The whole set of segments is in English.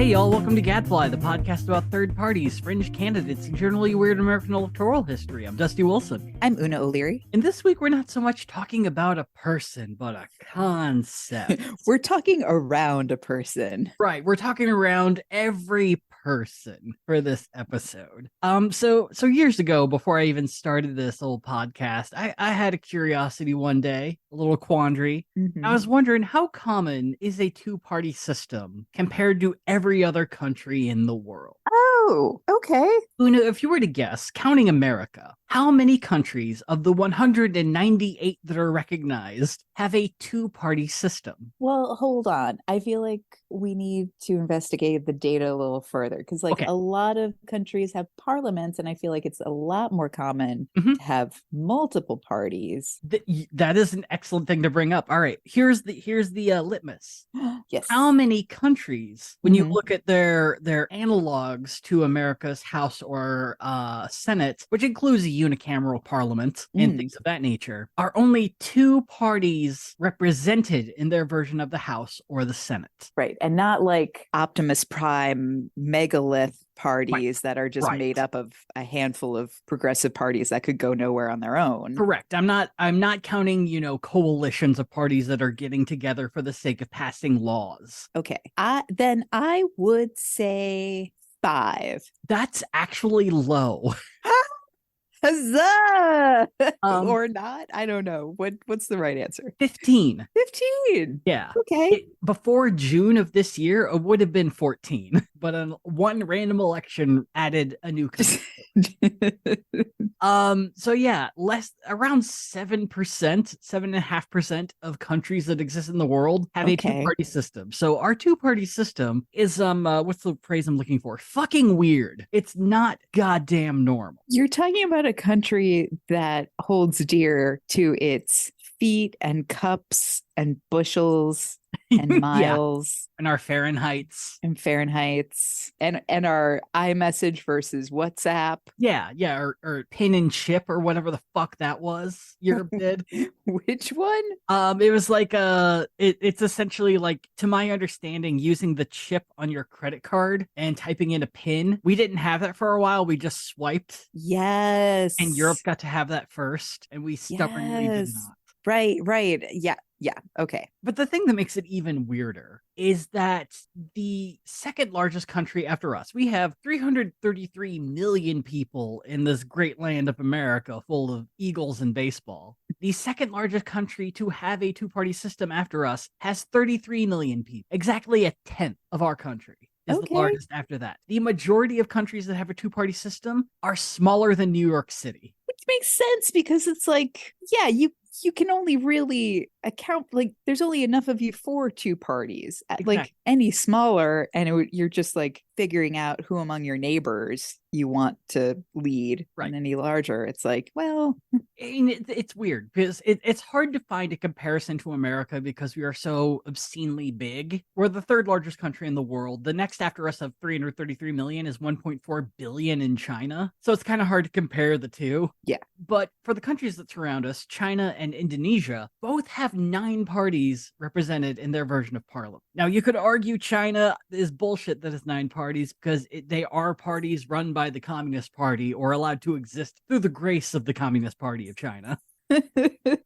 Hey y'all, welcome to Gadfly, the podcast about third parties, fringe candidates, and generally weird American electoral history. I'm Dusty Wilson. I'm Una O'Leary. And this week we're not so much talking about a person, but a concept. We're talking around a person. Right, we're talking around every person for this episode. So years ago, before I even started this old podcast, I had a curiosity one day, a little quandary. Mhm. I was wondering, how common is a two-party system compared to every other country in the world? Oh, okay. Una, if you were to guess, counting America, how many countries of the 198 that are recognized have a two-party system? Well, hold on. I feel like we need to investigate the data a little further because, Okay. a lot of countries have parliaments, and I feel like it's a lot more common Mhm. to have multiple parties. That is an excellent thing to bring up. All right, here's the litmus. Yes. How many countries, when you Mhm. look at their analogs to America's House or Senate, which includes a unicameral parliament and things of that nature, are only two parties represented in their version of the House or the Senate? Right. And not like Optimus Prime megalith parties that are just made up of a handful of progressive parties that could go nowhere on their own. Correct. I'm not counting, coalitions of parties that are getting together for the sake of passing laws. Okay. Then I would say 5. That's actually low. Huzzah! Or not? I don't know. What's the right answer? 15. 15. Yeah. Okay. Before June of this year, it would have been 14, but one random election added a new country. So yeah, around 7%, 7.5% of countries that exist in the world have a two-party system. So our two-party system is what's the phrase I'm looking for? Fucking weird. It's not goddamn normal. You're talking about a country that holds dear to its feet and cups and bushels and miles. And our Fahrenheits. And our iMessage versus WhatsApp. Yeah, or pin and chip or whatever the fuck that was. Europe did. Which one? It was like it's essentially like, to my understanding, using the chip on your credit card and typing in a pin. We didn't have that for a while. We just swiped. Yes. And Europe got to have that first, and we stubbornly did not. Right. Yeah. Okay. But the thing that makes it even weirder is that the second largest country after us, we have 333 million people in this great land of America full of Eagles and baseball. The second largest country to have a two-party system after us has 33 million people, exactly a tenth of our country. Is the largest after that. The majority of countries that have a two-party system are smaller than New York City. Which makes sense because it's like, yeah, you can only really account, like, there's only enough of you for two parties. Exactly. Like, any smaller, and you're just like figuring out who among your neighbors you want to lead. Right. And any larger, it's like, well, it's weird because it's hard to find a comparison to America because we are so obscenely big. We're the third largest country in the world. The next after us of 333 million is 1.4 billion in China. So it's kind of hard to compare the two. Yeah. But for the countries that surround us, China and Indonesia both have 9 parties represented in their version of parliament. Now, you could argue China is bullshit that it's 9 parties because they are parties run by the Communist Party or allowed to exist through the grace of the Communist Party of China.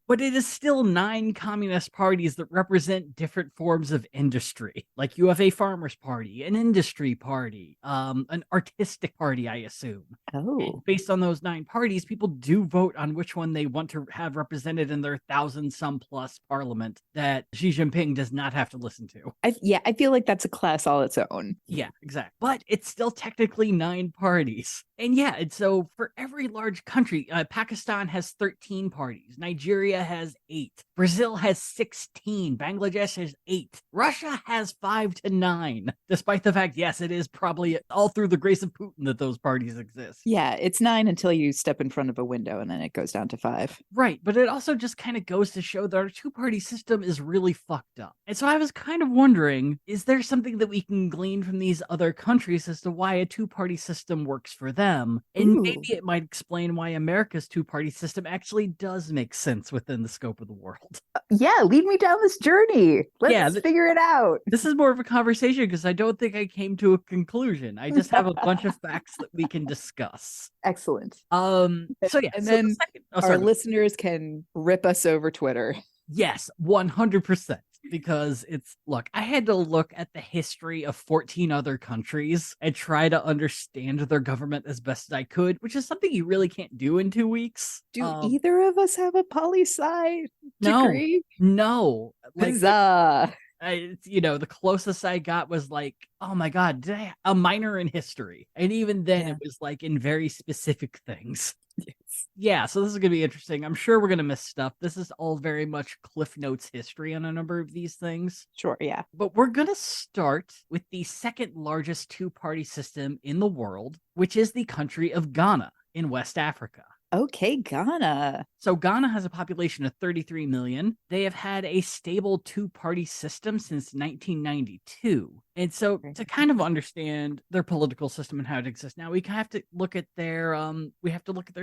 But it is still 9 communist parties that represent different forms of industry. Like, you have a farmers party, an industry party, an artistic party, I assume. Oh. And based on those 9 parties, people do vote on which one they want to have represented in their 1,000-some plus parliament that Xi Jinping does not have to listen to. I feel like that's a class all its own. Yeah, exactly. But it's still technically 9 parties. And yeah, and so for every large country, Pakistan has 13 parties. Nigeria has 8. Brazil has 16. Bangladesh has 8. Russia has 5 to 9. Despite the fact, yes, it is probably all through the grace of Putin that those parties exist. Yeah, it's 9 until you step in front of a window, and then it goes down to 5. Right, but it also just kind of goes to show that our two-party system is really fucked up. And so I was kind of wondering, is there something that we can glean from these other countries as to why a two-party system works for them? And maybe it might explain why America's two-party system actually does does make sense within the scope of the world. Yeah, lead me down this journey. Yeah, Let's figure it out. this is more of a conversation because I don't think I came to a conclusion. I just have a bunch of facts that we can discuss. Excellent. So yeah, And so then the second, our listeners can rip us over Twitter. Yes, 100%. Because look, I had to look at the history of 14 other countries and try to understand their government as best as I could, which is something you really can't do in 2 weeks. Do either of us have a poli-sci degree? No. Like, Huzzah. The closest I got was like, oh my God, a minor in history. And even then it was like in very specific things. Yes. Yeah, so this is going to be interesting. I'm sure we're going to miss stuff. This is all very much Cliff Notes history on a number of these things. Sure, yeah. But we're going to start with the second largest two-party system in the world, which is the country of Ghana in West Africa. Okay, Ghana. So Ghana has a population of 33 million. They have had a stable two-party system since 1992. And so to kind of understand their political system and how it exists now, we have to look at their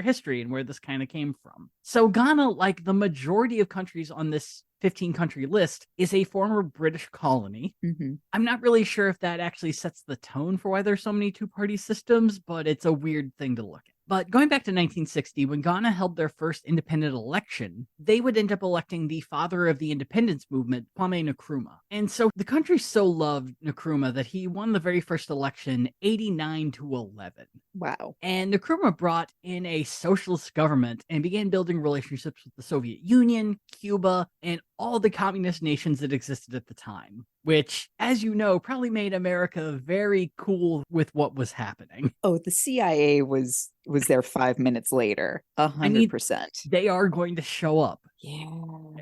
history and where this kind of came from. So Ghana, like the majority of countries on this 15 country list, is a former British colony. Mm-hmm. I'm not really sure if that actually sets the tone for why there's so many two-party systems, but it's a weird thing to look at. But going back to 1960, when Ghana held their first independent election, they would end up electing the father of the independence movement, Kwame Nkrumah. And so the country so loved Nkrumah that he won the very first election 89-11. Wow. And Nkrumah brought in a socialist government and began building relationships with the Soviet Union, Cuba, and all the communist nations that existed at the time, which, as you know, probably made America very cool with what was happening. Oh, the CIA was there 5 minutes later. 100%. They are going to show up. Yeah.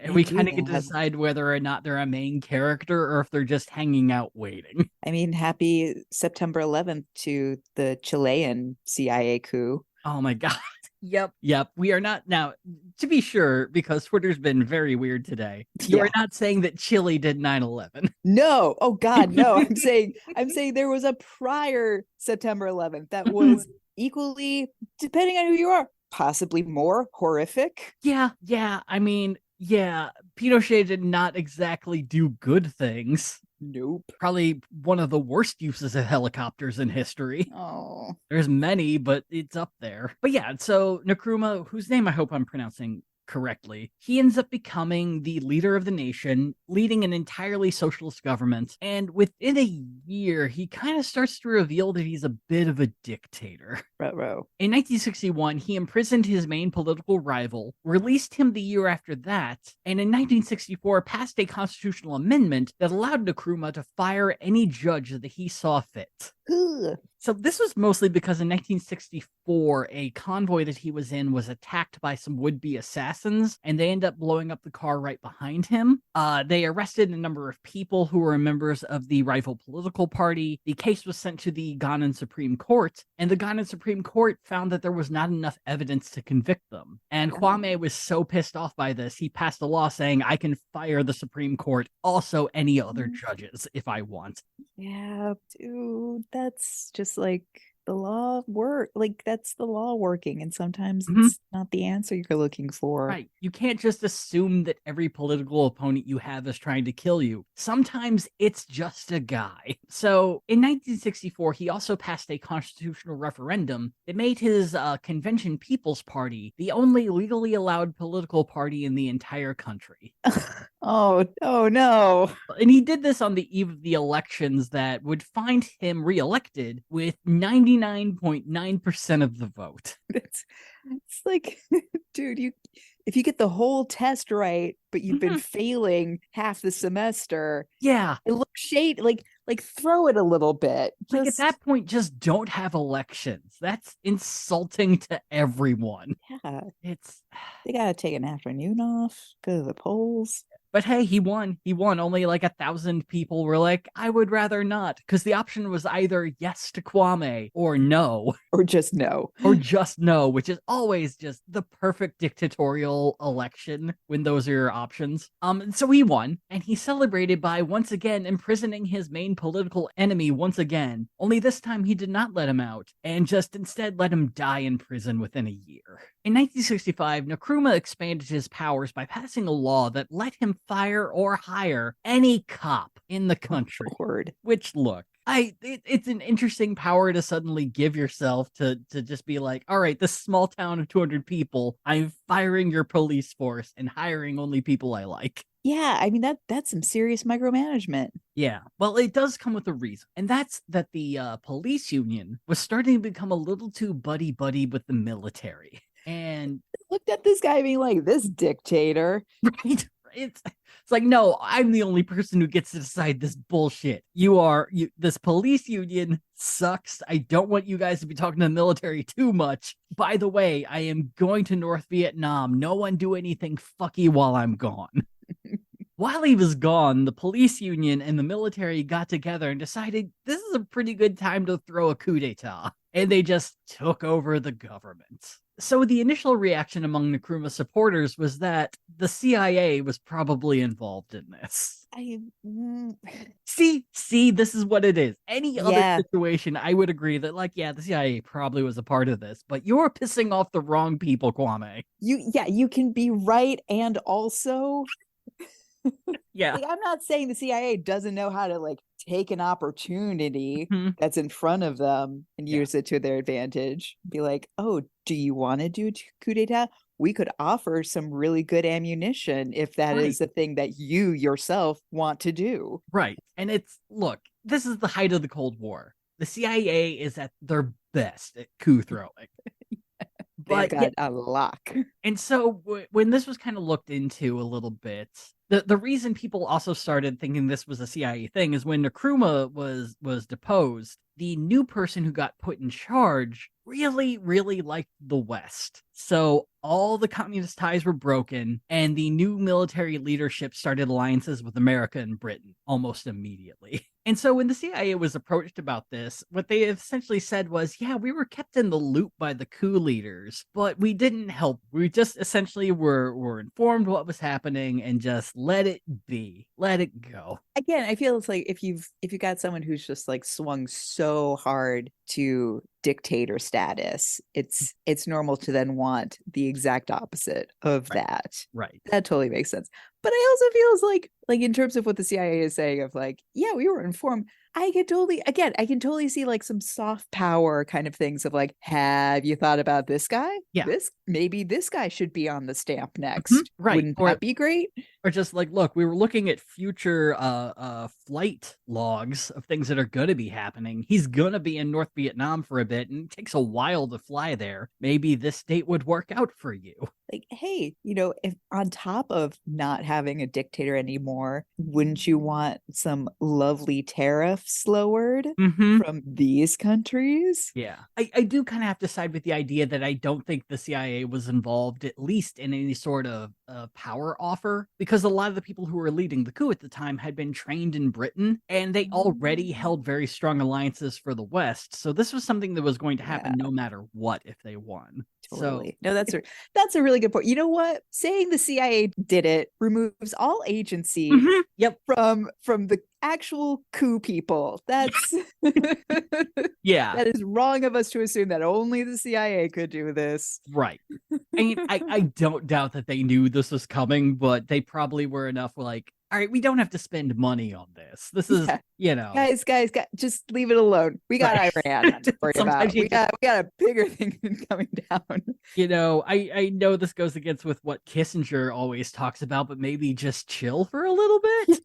And we kind of get to decide whether or not they're a main character or if they're just hanging out waiting. I mean, happy September 11th to the Chilean CIA coup. Oh my God. Yep. We are not now, to be sure, because Twitter's been very weird today. You are not saying that Chile did 9/11. No. Oh God, no. I'm saying there was a prior September 11th that was equally, depending on who you are, possibly more horrific. Yeah. I mean, Pinochet did not exactly do good things. Nope. Probably one of the worst uses of helicopters in history. Oh. There's many, but it's up there. But yeah, so Nkrumah, whose name I hope I'm pronouncing correctly, he ends up becoming the leader of the nation, leading an entirely socialist government. And within a year, he kind of starts to reveal that he's a bit of a dictator. Ruh-roh. In 1961, he imprisoned his main political rival, released him the year after that, and in 1964 passed a constitutional amendment that allowed Nkrumah to fire any judge that he saw fit. Ugh. So this was mostly because in 1964, a convoy that he was in was attacked by some would-be assassins, and they end up blowing up the car right behind him. They arrested a number of people who were members of the rival political party. The case was sent to the Ghanaian Supreme Court, and the Ghanaian Supreme Court found that there was not enough evidence to convict them. And Kwame was so pissed off by this, he passed a law saying, I can fire the Supreme Court, also any other judges, if I want. Yeah, dude, that's just like the law work. Like, that's the law working, and sometimes it's not the answer you're looking for. Right. You can't just assume that every political opponent you have is trying to kill you. Sometimes it's just a guy. So in 1964, he also passed a constitutional referendum that made his Convention People's Party the only legally allowed political party in the entire country. Oh no. And he did this on the eve of the elections that would find him reelected with 99.9% of the vote. It's like, dude, if you get the whole test right, but you've been failing half the semester, yeah, it looks shady. Like throw it a little bit. Like at that point, just don't have elections. That's insulting to everyone. Yeah, They gotta take an afternoon off, go to the polls. But hey, he won. He won. Only like 1,000 people were like, I would rather not. Because the option was either yes to Kwame or no. Or just no. Or just no, which is always just the perfect dictatorial election when those are your options. So he won, and he celebrated by once again imprisoning his main political enemy once again. Only this time he did not let him out, and just instead let him die in prison within a year. In 1965, Nkrumah expanded his powers by passing a law that let him fire or hire any cop in the country. Lord. Which, look, it's an interesting power to suddenly give yourself to just be like, all right, this small town of 200 people, I'm firing your police force and hiring only people I like. Yeah, I mean that's some serious micromanagement. Yeah, well, it does come with a reason, and that's that the police union was starting to become a little too buddy-buddy with the military. And looked at this guy being like, this dictator. Right? It's like, no, I'm the only person who gets to decide this bullshit. This police union sucks. I don't want you guys to be talking to the military too much. By the way, I am going to North Vietnam. No one do anything fucky while I'm gone. While he was gone, the police union and the military got together and decided this is a pretty good time to throw a coup d'etat. And they just took over the government. So the initial reaction among Nkrumah supporters was that the CIA was probably involved in this. See, this is what it is. Any other situation, I would agree that, like, yeah, the CIA probably was a part of this, but you're pissing off the wrong people, Kwame. You can be right and also... Yeah. Like, I'm not saying the CIA doesn't know how to like take an opportunity that's in front of them and use it to their advantage. Be like, oh, do you want to do a coup d'etat? We could offer some really good ammunition if that is the thing that you yourself want to do. Right. And look, this is the height of the Cold War. The CIA is at their best at coup throwing. They've got a lock. And so when this was kind of looked into a little bit, the reason people also started thinking this was a CIA thing is when Nkrumah was deposed, the new person who got put in charge really, really liked the West. So all the communist ties were broken, and the new military leadership started alliances with America and Britain almost immediately. And so when the CIA was approached about this, what they essentially said was, yeah, we were kept in the loop by the coup leaders, but we didn't help. We just essentially were informed what was happening and just let it be. Let it go. Again, I feel it's like if you got someone who's just like swung so hard to dictator status, it's normal to then want the exact opposite of that. Right. That totally makes sense. But I also feel like in terms of what the CIA is saying of like, yeah, we were informed. I can totally see like some soft power kind of things of like, have you thought about this guy? Yeah. Maybe this guy should be on the stamp next. Right. Wouldn't that be great? Or just like, look, we were looking at future flight logs of things that are going to be happening. He's going to be in North Vietnam for a bit, and it takes a while to fly there. Maybe this date would work out for you. Like, hey, if on top of not having a dictator anymore, wouldn't you want some lovely tariffs lowered from these countries? Yeah, I do kind of have to side with the idea that I don't think the CIA was involved, at least in any sort of power offer, because a lot of the people who were leading the coup at the time had been trained in Britain, and they already held very strong alliances for the West. So this was something that was going to happen no matter what if they won. Totally. No, that's a really good point. You know what? Saying the CIA did it removes all agency from the actual coup people. That's yeah. That is wrong of us to assume that only the CIA could do this. Right. I mean, I don't doubt that they knew this was coming, but they probably were enough like, all right, we don't have to spend money on this. This is, guys, just leave it alone. We got Iran to worry about. We got a bigger thing than coming down. I know this goes against with what Kissinger always talks about, but maybe just chill for a little bit.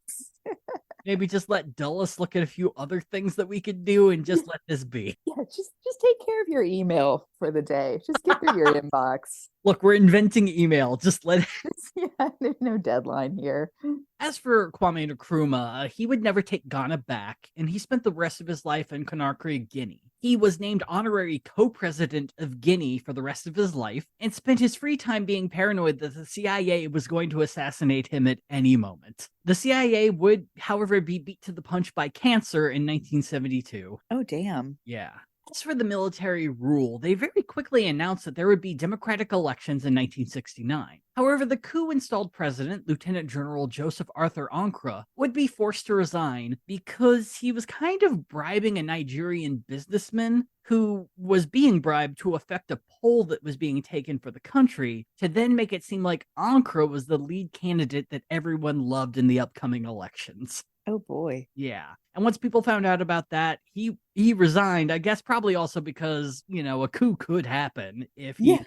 Maybe just let Dulles look at a few other things that we could do and just let this be. Yeah, just take care of your email for the day. Just get through your inbox. Look, we're inventing email. Just let it. Yeah, there's no deadline here. As for Kwame Nkrumah, he would never take Ghana back, and he spent the rest of his life in Conakry, Guinea. He was named honorary co-president of Guinea for the rest of his life and spent his free time being paranoid that the CIA was going to assassinate him at any moment. The CIA would, however, be beat to the punch by cancer in 1972. Oh, damn. Yeah. As for the military rule, they very quickly announced that there would be democratic elections in 1969. However, the coup-installed president, Lieutenant General Joseph Arthur Ankra, would be forced to resign because he was kind of bribing a Nigerian businessman who was being bribed to affect a poll that was being taken for the country to then make it seem like Ankra was the lead candidate that everyone loved in the upcoming elections. Oh boy. Yeah. And once people found out about that, he resigned, I guess probably also because, a coup could happen if he's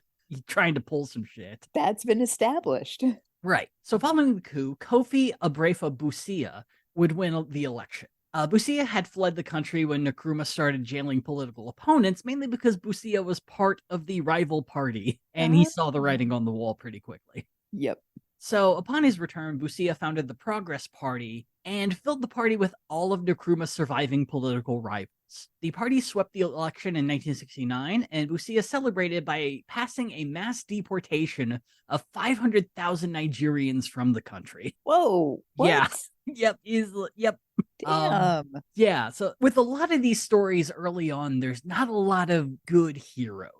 trying to pull some shit. That's been established. Right. So following the coup, Kofi Abrefa Busia would win the election. Busia had fled the country when Nkrumah started jailing political opponents, mainly because Busia was part of the rival party, and he saw the writing on the wall pretty quickly. Yep. So upon his return, Busia founded the Progress Party and filled the party with all of Nkrumah's surviving political rivals. The party swept the election in 1969, and Busia celebrated by passing a mass deportation of 500,000 Nigerians from the country. Whoa. What? Yeah. Yep. Damn. Yeah. So with a lot of these stories early on, there's not a lot of good heroes.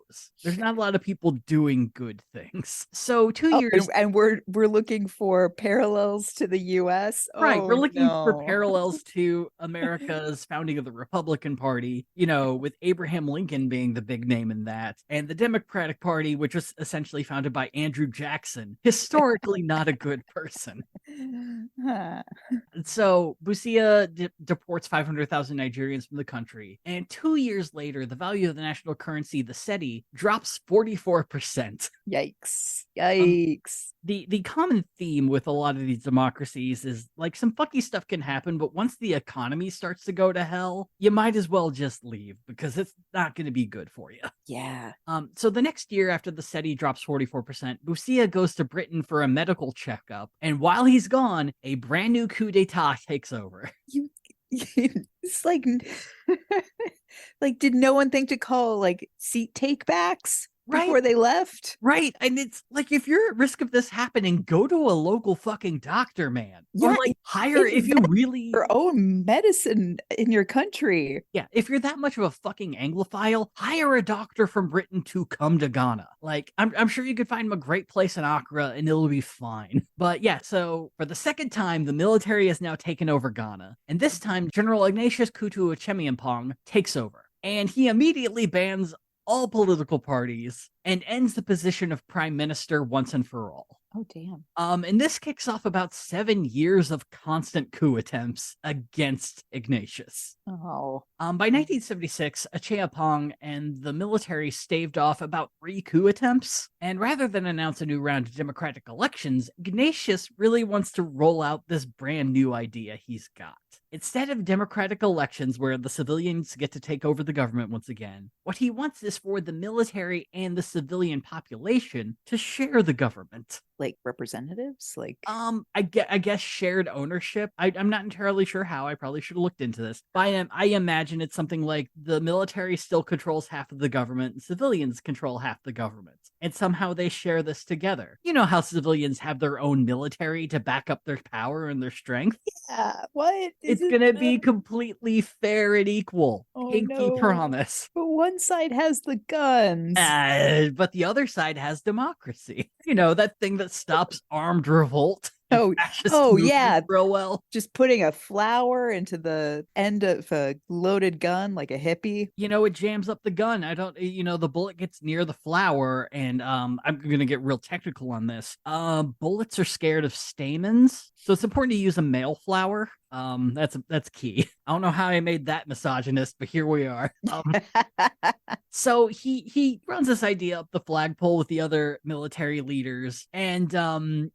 There's not a lot of people doing good things. So 2 years, and we're looking for parallels to the U.S. Right. Oh, We're looking for parallels to America's founding of the Republican Party, with Abraham Lincoln being the big name in that, and the Democratic Party, which was essentially founded by Andrew Jackson, historically not a good person. So Busia deports 500,000 Nigerians from the country, and 2 years later, the value of the national currency, the cedi, drops 44%. Yikes. The common theme with a lot of these democracies is like some fucky stuff can happen, but once the economy starts to go to hell, you might as well just leave because it's not going to be good for you. Yeah. So the next year after the cedi drops 44%, Busia goes to Britain for a medical checkup, and while he's gone, a brand new coup d'etat takes over. It's like did no one think to call seat takebacks before they left? Right. And it's like, if you're at risk of this happening, go to a local fucking doctor, man. Yeah, or hire if you really your own medicine in your country. Yeah, if you're that much of a fucking Anglophile, hire a doctor from Britain to come to Ghana. I'm sure you could find him a great place in Accra and it'll be fine. But yeah, so for the second time, the military has now taken over Ghana. And this time, General Ignatius Kutu Achemiampong takes over. And he immediately bans all political parties and ends the position of prime minister once and for all. Oh, damn. And this kicks off about 7 years of constant coup attempts against Ignatius. Oh. By 1976, Acheampong and the military staved off about 3 coup attempts. And rather than announce a new round of democratic elections, Ignatius really wants to roll out this brand new idea he's got. Instead of democratic elections where the civilians get to take over the government once again, what he wants is for the military and the civilian population to share the government. Like representatives? I guess shared ownership. I'm not entirely sure how. I probably should have looked into this. But I imagine it's something like the military still controls half of the government and civilians control half the government. And somehow they share this together. You know how civilians have their own military to back up their power and their strength? Yeah, what? It's gonna be completely fair and equal. Pinky promise. But one side has the guns. But the other side has democracy. That thing that stops armed revolt. Yeah, real well. Just putting a flower into the end of a loaded gun like a hippie. It jams up the gun. The bullet gets near the flower, and I'm gonna get real technical on this. Bullets are scared of stamens, so it's important to use a male flower. That's key. I don't know how I made that misogynist, but here we are. So he runs this idea up the flagpole with the other military leaders, and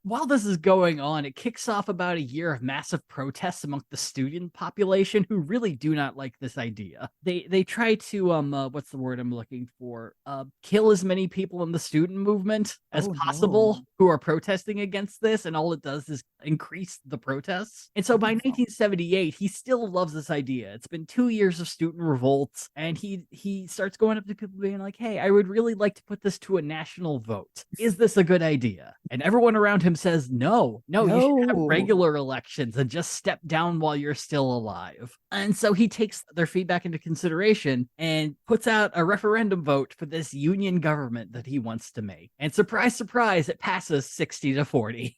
while this is going on, it kicks off about a year of massive protests among the student population who really do not like this idea. They try to what's the word I'm looking for? Kill as many people in the student movement as possible who are protesting against this, and all it does is increase the protests. And so by 1978, he still loves this idea. It's been 2 years of student revolts, and he starts going up to people being like, hey, I would really like to put this to a national vote. Is this a good idea? And everyone around him says, no, you should have regular elections and just step down while you're still alive. And so he takes their feedback into consideration and puts out a referendum vote for this union government that he wants to make. And surprise, surprise, it passes 60-40.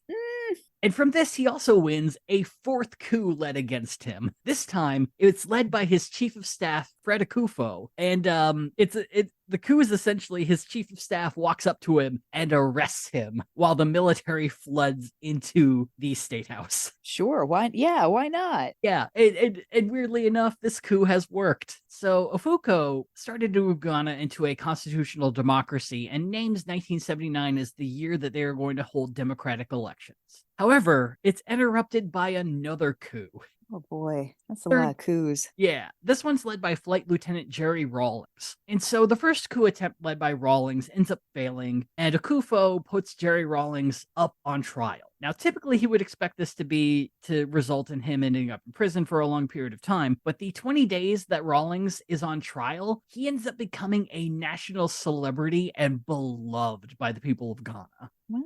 And from this, he also wins a fourth coup led against him. This time, it's led by his chief of staff, Fred Akufo. And the coup is essentially his chief of staff walks up to him and arrests him while the military floods into the state house. Sure. Why not? Yeah. And weirdly enough, this coup has worked. So Ofuko started to move Ghana into a constitutional democracy and names 1979 as the year that they are going to hold democratic elections. However, it's interrupted by another coup. Oh boy, that's a lot of coups. Yeah, this one's led by Flight Lieutenant Jerry Rawlings. And so the first coup attempt led by Rawlings ends up failing, and Akufo puts Jerry Rawlings up on trial. Now, typically he would expect this to result in him ending up in prison for a long period of time, but the 20 days that Rawlings is on trial, he ends up becoming a national celebrity and beloved by the people of Ghana. Wow.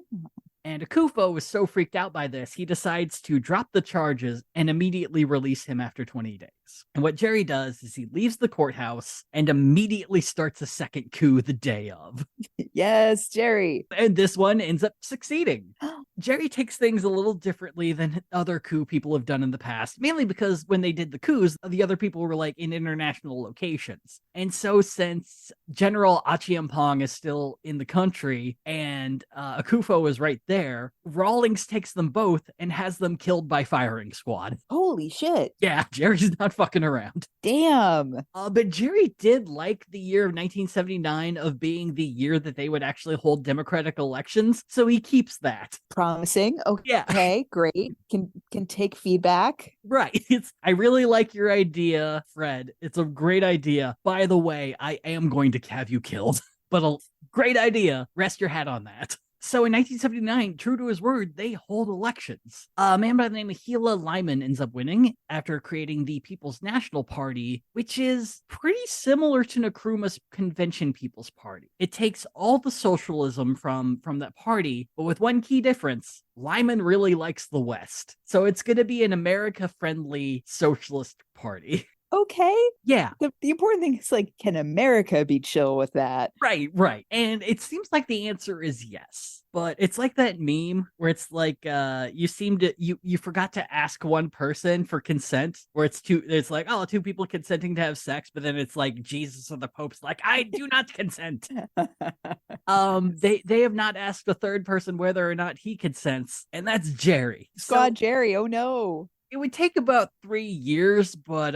And Akufo is so freaked out by this, he decides to drop the charges and immediately release him after 20 days. And what Jerry does is he leaves the courthouse and immediately starts a second coup the day of. Yes, Jerry. And this one ends up succeeding. Jerry takes things a little differently than other coup people have done in the past, mainly because when they did the coups, the other people were like in international locations. And so since General Achiampong is still in the country and Akufo is right there, Rawlings takes them both and has them killed by firing squad. Holy shit. Yeah, Jerry's not fucking around. Damn. But Jerry did like the year of 1979 of being the year that they would actually hold democratic elections, so he keeps that. Promising. Okay, yeah. Great. Can take feedback. Right. I really like your idea, Fred. It's a great idea. By the way, I am going to have you killed, but a great idea. Rest your hat on that. So in 1979, true to his word, they hold elections. A man by the name of Hela Lyman ends up winning after creating the People's National Party, which is pretty similar to Nkrumah's Convention People's Party. It takes all the socialism from that party, but with one key difference. Lyman really likes the West. So it's going to be an America-friendly socialist party. Okay. Yeah. The important thing is, like, can America be chill with that? Right. And it seems like the answer is yes. But it's like that meme where it's like you forgot to ask one person for consent, where it's like, oh, two people consenting to have sex, but then it's like Jesus or the Pope's like, I do not consent. They have not asked a third person whether or not he consents, and that's Jerry. Squad Jerry, oh no. It would take about 3 years, but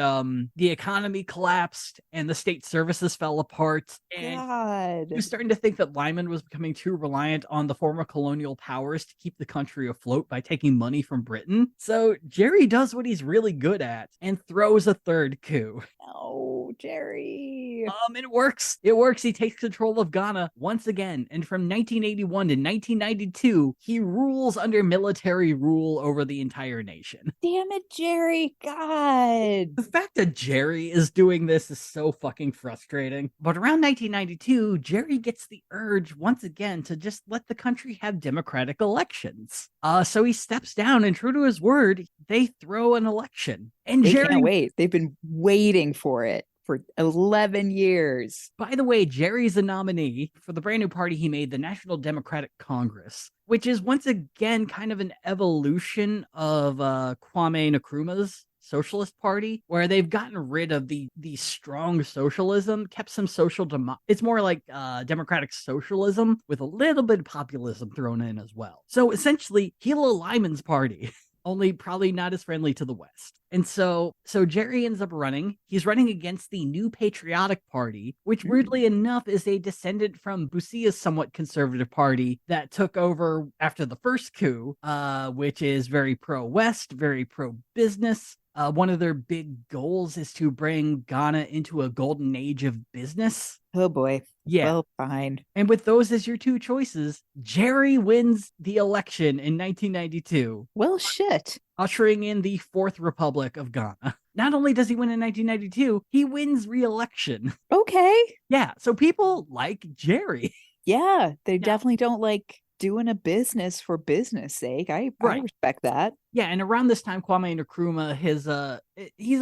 the economy collapsed and the state services fell apart. And he was starting to think that Lyman was becoming too reliant on the former colonial powers to keep the country afloat by taking money from Britain. So Jerry does what he's really good at and throws a third coup. Oh, Jerry. And it works. It works. He takes control of Ghana once again. And from 1981 to 1992, he rules under military rule over the entire nation. Damn it, Jerry. God. The fact that Jerry is doing this is so fucking frustrating. But around 1992, Jerry gets the urge once again to just let the country have democratic elections. So he steps down, and true to his word, they throw an election. And they Jerry can't wait. They've been waiting for it for 11 years. By the way, Jerry's a nominee for the brand new party he made, the National Democratic Congress, which is once again kind of an evolution of Kwame Nkrumah's Socialist Party, where they've gotten rid of the strong socialism, kept some it's more like democratic socialism with a little bit of populism thrown in as well. So essentially, Hela Lyman's party only probably not as friendly to the West. And so Jerry ends up running. He's running against the New Patriotic Party, which weirdly enough is a descendant from Bussia's somewhat conservative party that took over after the first coup, which is very pro-West, very pro-business. One of their big goals is to bring Ghana into a golden age of business. Oh boy. Yeah. Well, fine. And with those as your two choices, Jerry wins the election in 1992. Well, shit. Ushering in the Fourth Republic of Ghana. Not only does he win in 1992, he wins re-election. Okay. Yeah, so people like Jerry. Yeah, they definitely don't like doing a business for business sake. I respect that. Yeah, and around this time, Kwame Nkrumah, he's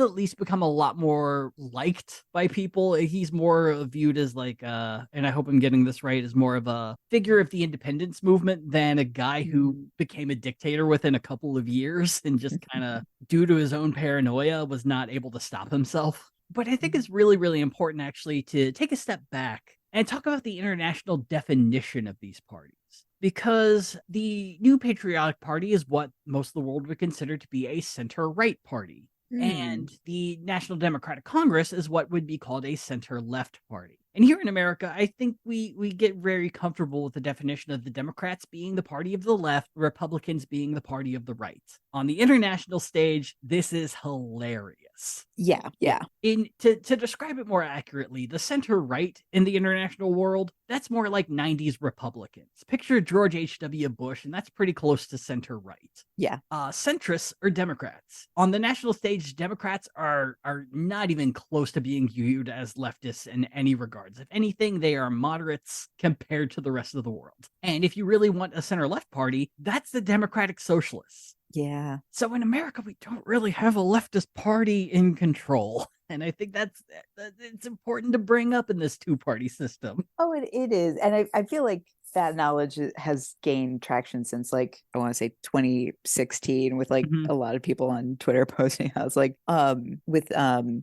at least become a lot more liked by people. He's more viewed as like, and I hope I'm getting this right, as more of a figure of the independence movement than a guy who became a dictator within a couple of years and just kind of, due to his own paranoia, was not able to stop himself. But I think it's really, really important actually to take a step back and talk about the international definition of these parties. Because the New Patriotic Party is what most of the world would consider to be a center-right party. And the National Democratic Congress is what would be called a center-left party. And here in America, I think we get very comfortable with the definition of the Democrats being the party of the left, Republicans being the party of the right. On the international stage, this is hilarious. Yeah. To describe it more accurately, the center-right in the international world, that's more like 90s Republicans. Picture George H.W. Bush, and that's pretty close to center-right. Yeah. Centrists are Democrats. On the national stage, Democrats are not even close to being viewed as leftists in any regard. If anything, they are moderates compared to the rest of the world. And if you really want a center-left party, that's the Democratic Socialists. Yeah. So in America, we don't really have a leftist party in control. And I think it's important to bring up in this two-party system. Oh, it is. And I feel like that knowledge has gained traction since, like, I want to say 2016, with like a lot of people on Twitter posting. I was like, with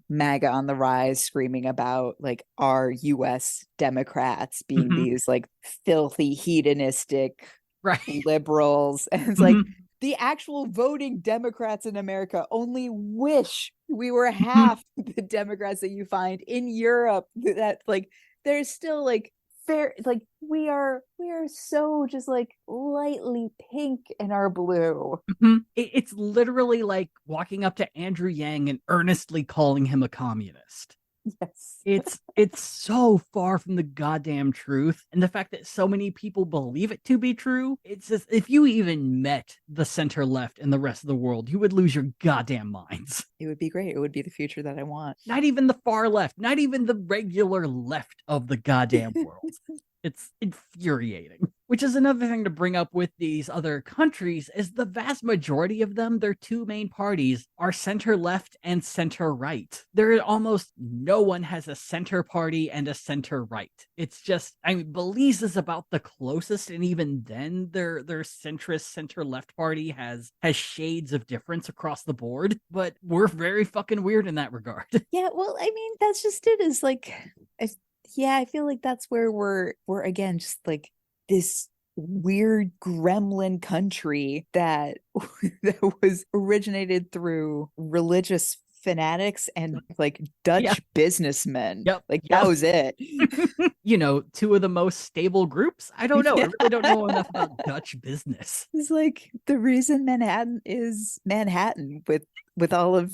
MAGA on the rise, screaming about like our US Democrats being these like filthy hedonistic liberals. And it's like, the actual voting Democrats in America only wish we were half the Democrats that you find in Europe. That like, there's still like fair, like we are so just like lightly pink in our blue. It's literally like walking up to Andrew Yang and earnestly calling him a communist. Yes. It's so far from the goddamn truth. And the fact that so many people believe it to be true, it's just, if you even met the center left and the rest of the world, you would lose your goddamn minds. It would be great. It would be the future that I want. Not even the far left, not even the regular left of the goddamn world. It's infuriating. Which is another thing to bring up with these other countries, is the vast majority of them, their two main parties, are center-left and center-right. There almost no one has a center party and a center-right. It's just, I mean, Belize is about the closest, and even then, their centrist center-left party has shades of difference across the board, but we're very fucking weird in that regard. Yeah, well, I mean, that's just it, is like, I feel like that's where we're again just like this weird gremlin country that was originated through religious fanatics and like Dutch businessmen. Like that was it. You know, two of the most stable groups. I don't know. I really don't know enough about Dutch business. It's like the reason Manhattan is Manhattan, with all of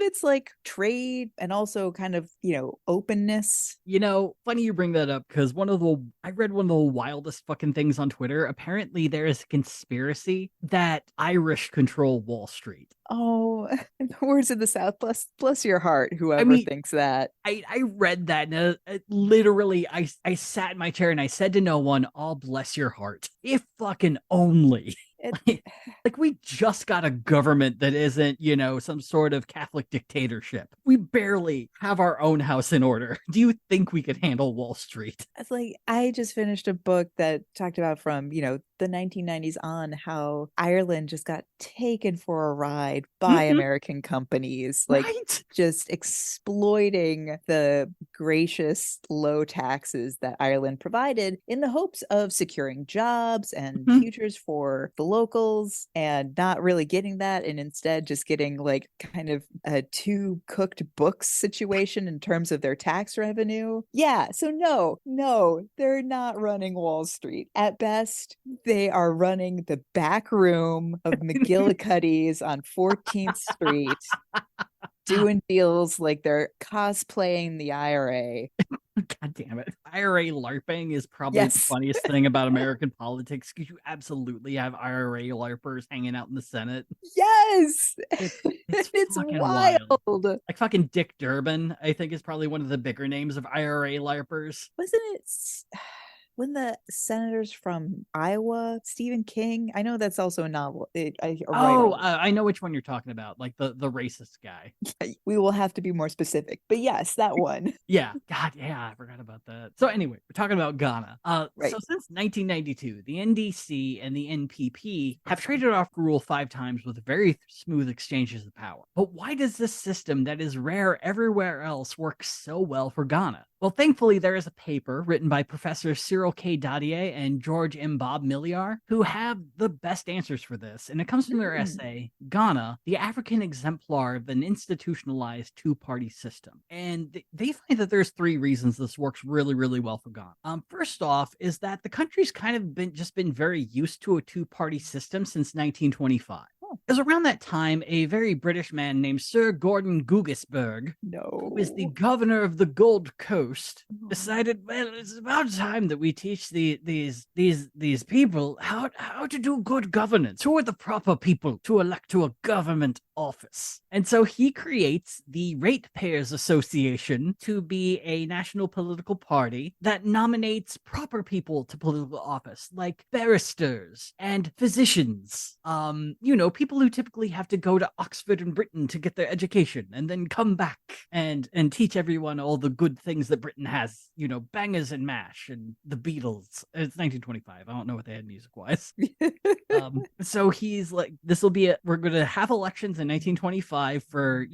its like trade and also kind of, you know, openness. You know, funny you bring that up, because I read one of the wildest fucking things on Twitter. Apparently there is a conspiracy that Irish control Wall Street. Oh, in the words of the South, bless your heart, whoever thinks that. I read that, and literally I sat in my chair and I said to no one, "Oh, bless your heart. If fucking only." Like we just got a government that isn't, you know, some sort of Catholic dictatorship. We barely have our own house in order. Do you think we could handle Wall Street? It's like, I just finished a book that talked about from, you know, the 1990s on how Ireland just got taken for a ride by American companies, like Right? just exploiting the gracious low taxes that Ireland provided in the hopes of securing jobs and futures for the locals, and not really getting that, and instead just getting like kind of a two cooked books situation in terms of their tax revenue. Yeah, so no, they're not running Wall Street. At best, they are running the back room of McGillicuddy's on 14th Street, doing deals like they're cosplaying the IRA. God damn it. IRA LARPing is probably the Yes. funniest thing about American politics, because you absolutely have IRA LARPers hanging out in the Senate. Yes. It's fucking wild. wild. Like fucking Dick Durbin, I think, is probably one of the bigger names of IRA LARPers. Wasn't it when the senators from Iowa, Stephen King? I know that's also a novel. I know which one you're talking about, like the racist guy. We will have to be more specific, but yes, that one. Yeah, God, yeah, I forgot about that. So anyway, we're talking about Ghana. Right. So since 1992, the NDC and the NPP have traded off rule 5 times with very smooth exchanges of power. But why does this system that is rare everywhere else work so well for Ghana? Well, thankfully, there is a paper written by Professor Cyril K. Dadier and George M. Bob Milliar who have the best answers for this. And it comes from their essay, Ghana, the African exemplar of an institutionalized two-party system. And they find that there's 3 reasons this works really, really well for Ghana. First off is that the country's kind of been very used to a two-party system since 1925. It was around that time a very British man named Sir Gordon Gugisberg, who is the governor of the Gold Coast, decided, well, it's about time that we teach these people how to do good governance. Who are the proper people to elect to a government office? And so he creates the Ratepayers Association to be a national political party that nominates proper people to political office, like barristers and physicians, people who typically have to go to Oxford and Britain to get their education and then come back and teach everyone all the good things that Britain has, bangers and mash and the Beatles. It's 1925. I don't know what they had music wise. So he's like, we're going to have elections in 1925 for,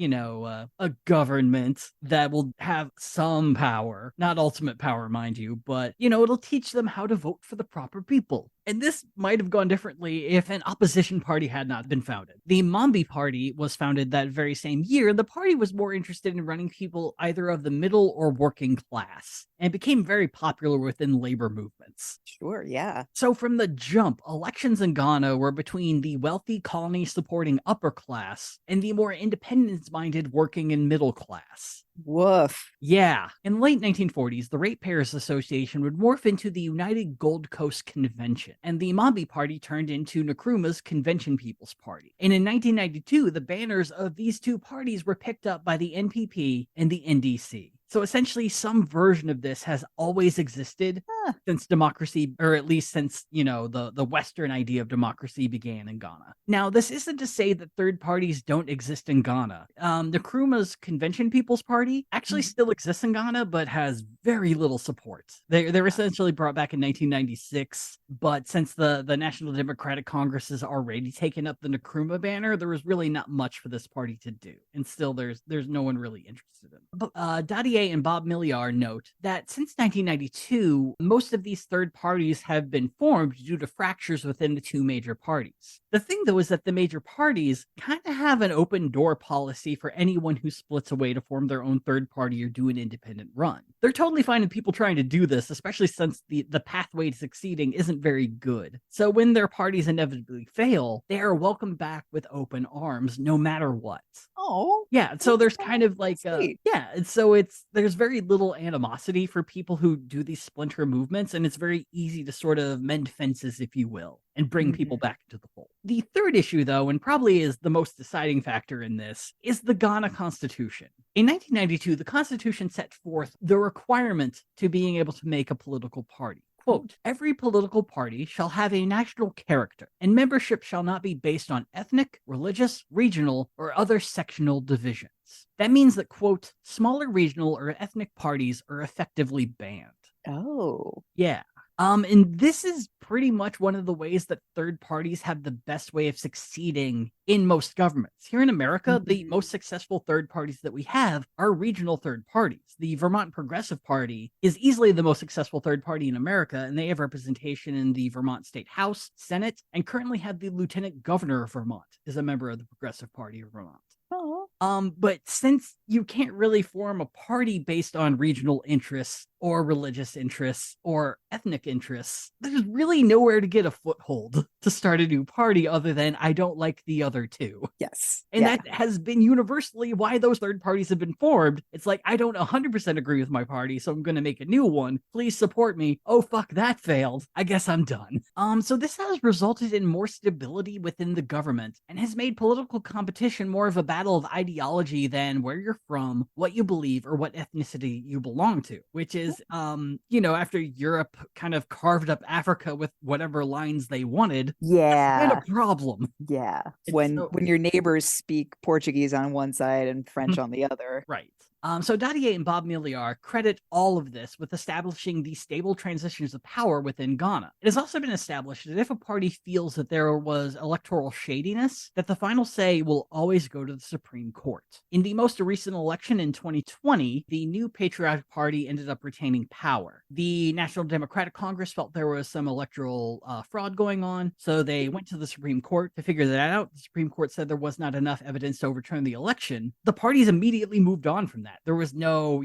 a government that will have some power, not ultimate power, mind you, but, it'll teach them how to vote for the proper people. And this might have gone differently if an opposition party had not been founded. The Mambi Party was founded that very same year, and the party was more interested in running people either of the middle or working class, and became very popular within labor movements. Sure, yeah. So from the jump, elections in Ghana were between the wealthy colony-supporting upper class and the more independence-minded working and middle class. Woof. Yeah. In the late 1940s, the Ratepayers Association would morph into the United Gold Coast Convention, and the Mambi Party turned into Nkrumah's Convention People's Party. And in 1992, the banners of these two parties were picked up by the NPP and the NDC. So essentially, some version of this has always existed since democracy, or at least since, the Western idea of democracy began in Ghana. Now, this isn't to say that third parties don't exist in Ghana. Nkrumah's Convention People's Party actually still exists in Ghana, but has very little support. They were essentially brought back in 1996, but since the National Democratic Congress has already taken up the Nkrumah banner, there was really not much for this party to do. And still, there's no one really interested in it. But Dadier and Bob Milliar note that since 1992, most of these third parties have been formed due to fractures within the two major parties. The thing, though, is that the major parties kind of have an open door policy for anyone who splits away to form their own third party or do an independent run. They're totally fine with people trying to do this, especially since the pathway to succeeding isn't very good. So when their parties inevitably fail, they are welcomed back with open arms, no matter what. Oh, yeah. So there's kind of like, and so there's very little animosity for people who do these splinter movements, and it's very easy to sort of mend fences, if you will, and bring people back into the fold. The third issue, though, and probably is the most deciding factor in this, is the Ghana Constitution. In 1992, the Constitution set forth the requirement to being able to make a political party. Quote, every political party shall have a national character, and membership shall not be based on ethnic, religious, regional, or other sectional divisions. That means that, quote, smaller regional or ethnic parties are effectively banned. Oh. Yeah. And this is pretty much one of the ways that third parties have the best way of succeeding in most governments. Here in America, the most successful third parties that we have are regional third parties. The Vermont Progressive Party is easily the most successful third party in America, and they have representation in the Vermont State House, Senate, and currently have the Lieutenant Governor of Vermont is a member of the Progressive Party of Vermont. Oh. But since you can't really form a party based on regional interests or religious interests or ethnic interests, there's really nowhere to get a foothold to start a new party other than I don't like the other two. Yes. And that has been universally why those third parties have been formed. It's like, I don't 100% agree with my party, so I'm going to make a new one. Please support me. Oh, fuck, that failed. I guess I'm done. So this has resulted in more stability within the government and has made political competition more of a battle of ideology than where you're from, what you believe, or what ethnicity you belong to, which is, after Europe kind of carved up Africa with whatever lines they wanted. Yeah. Kind of problem. Yeah. When your neighbors speak Portuguese on one side and French on the other. Right. So Dadier and Bob Milliar credit all of this with establishing the stable transitions of power within Ghana. It has also been established that if a party feels that there was electoral shadiness, that the final say will always go to the Supreme Court. In the most recent election in 2020, the New Patriotic Party ended up retaining power. The National Democratic Congress felt there was some electoral fraud going on, so they went to the Supreme Court to figure that out. The Supreme Court said there was not enough evidence to overturn the election. The parties immediately moved on from that. There was no,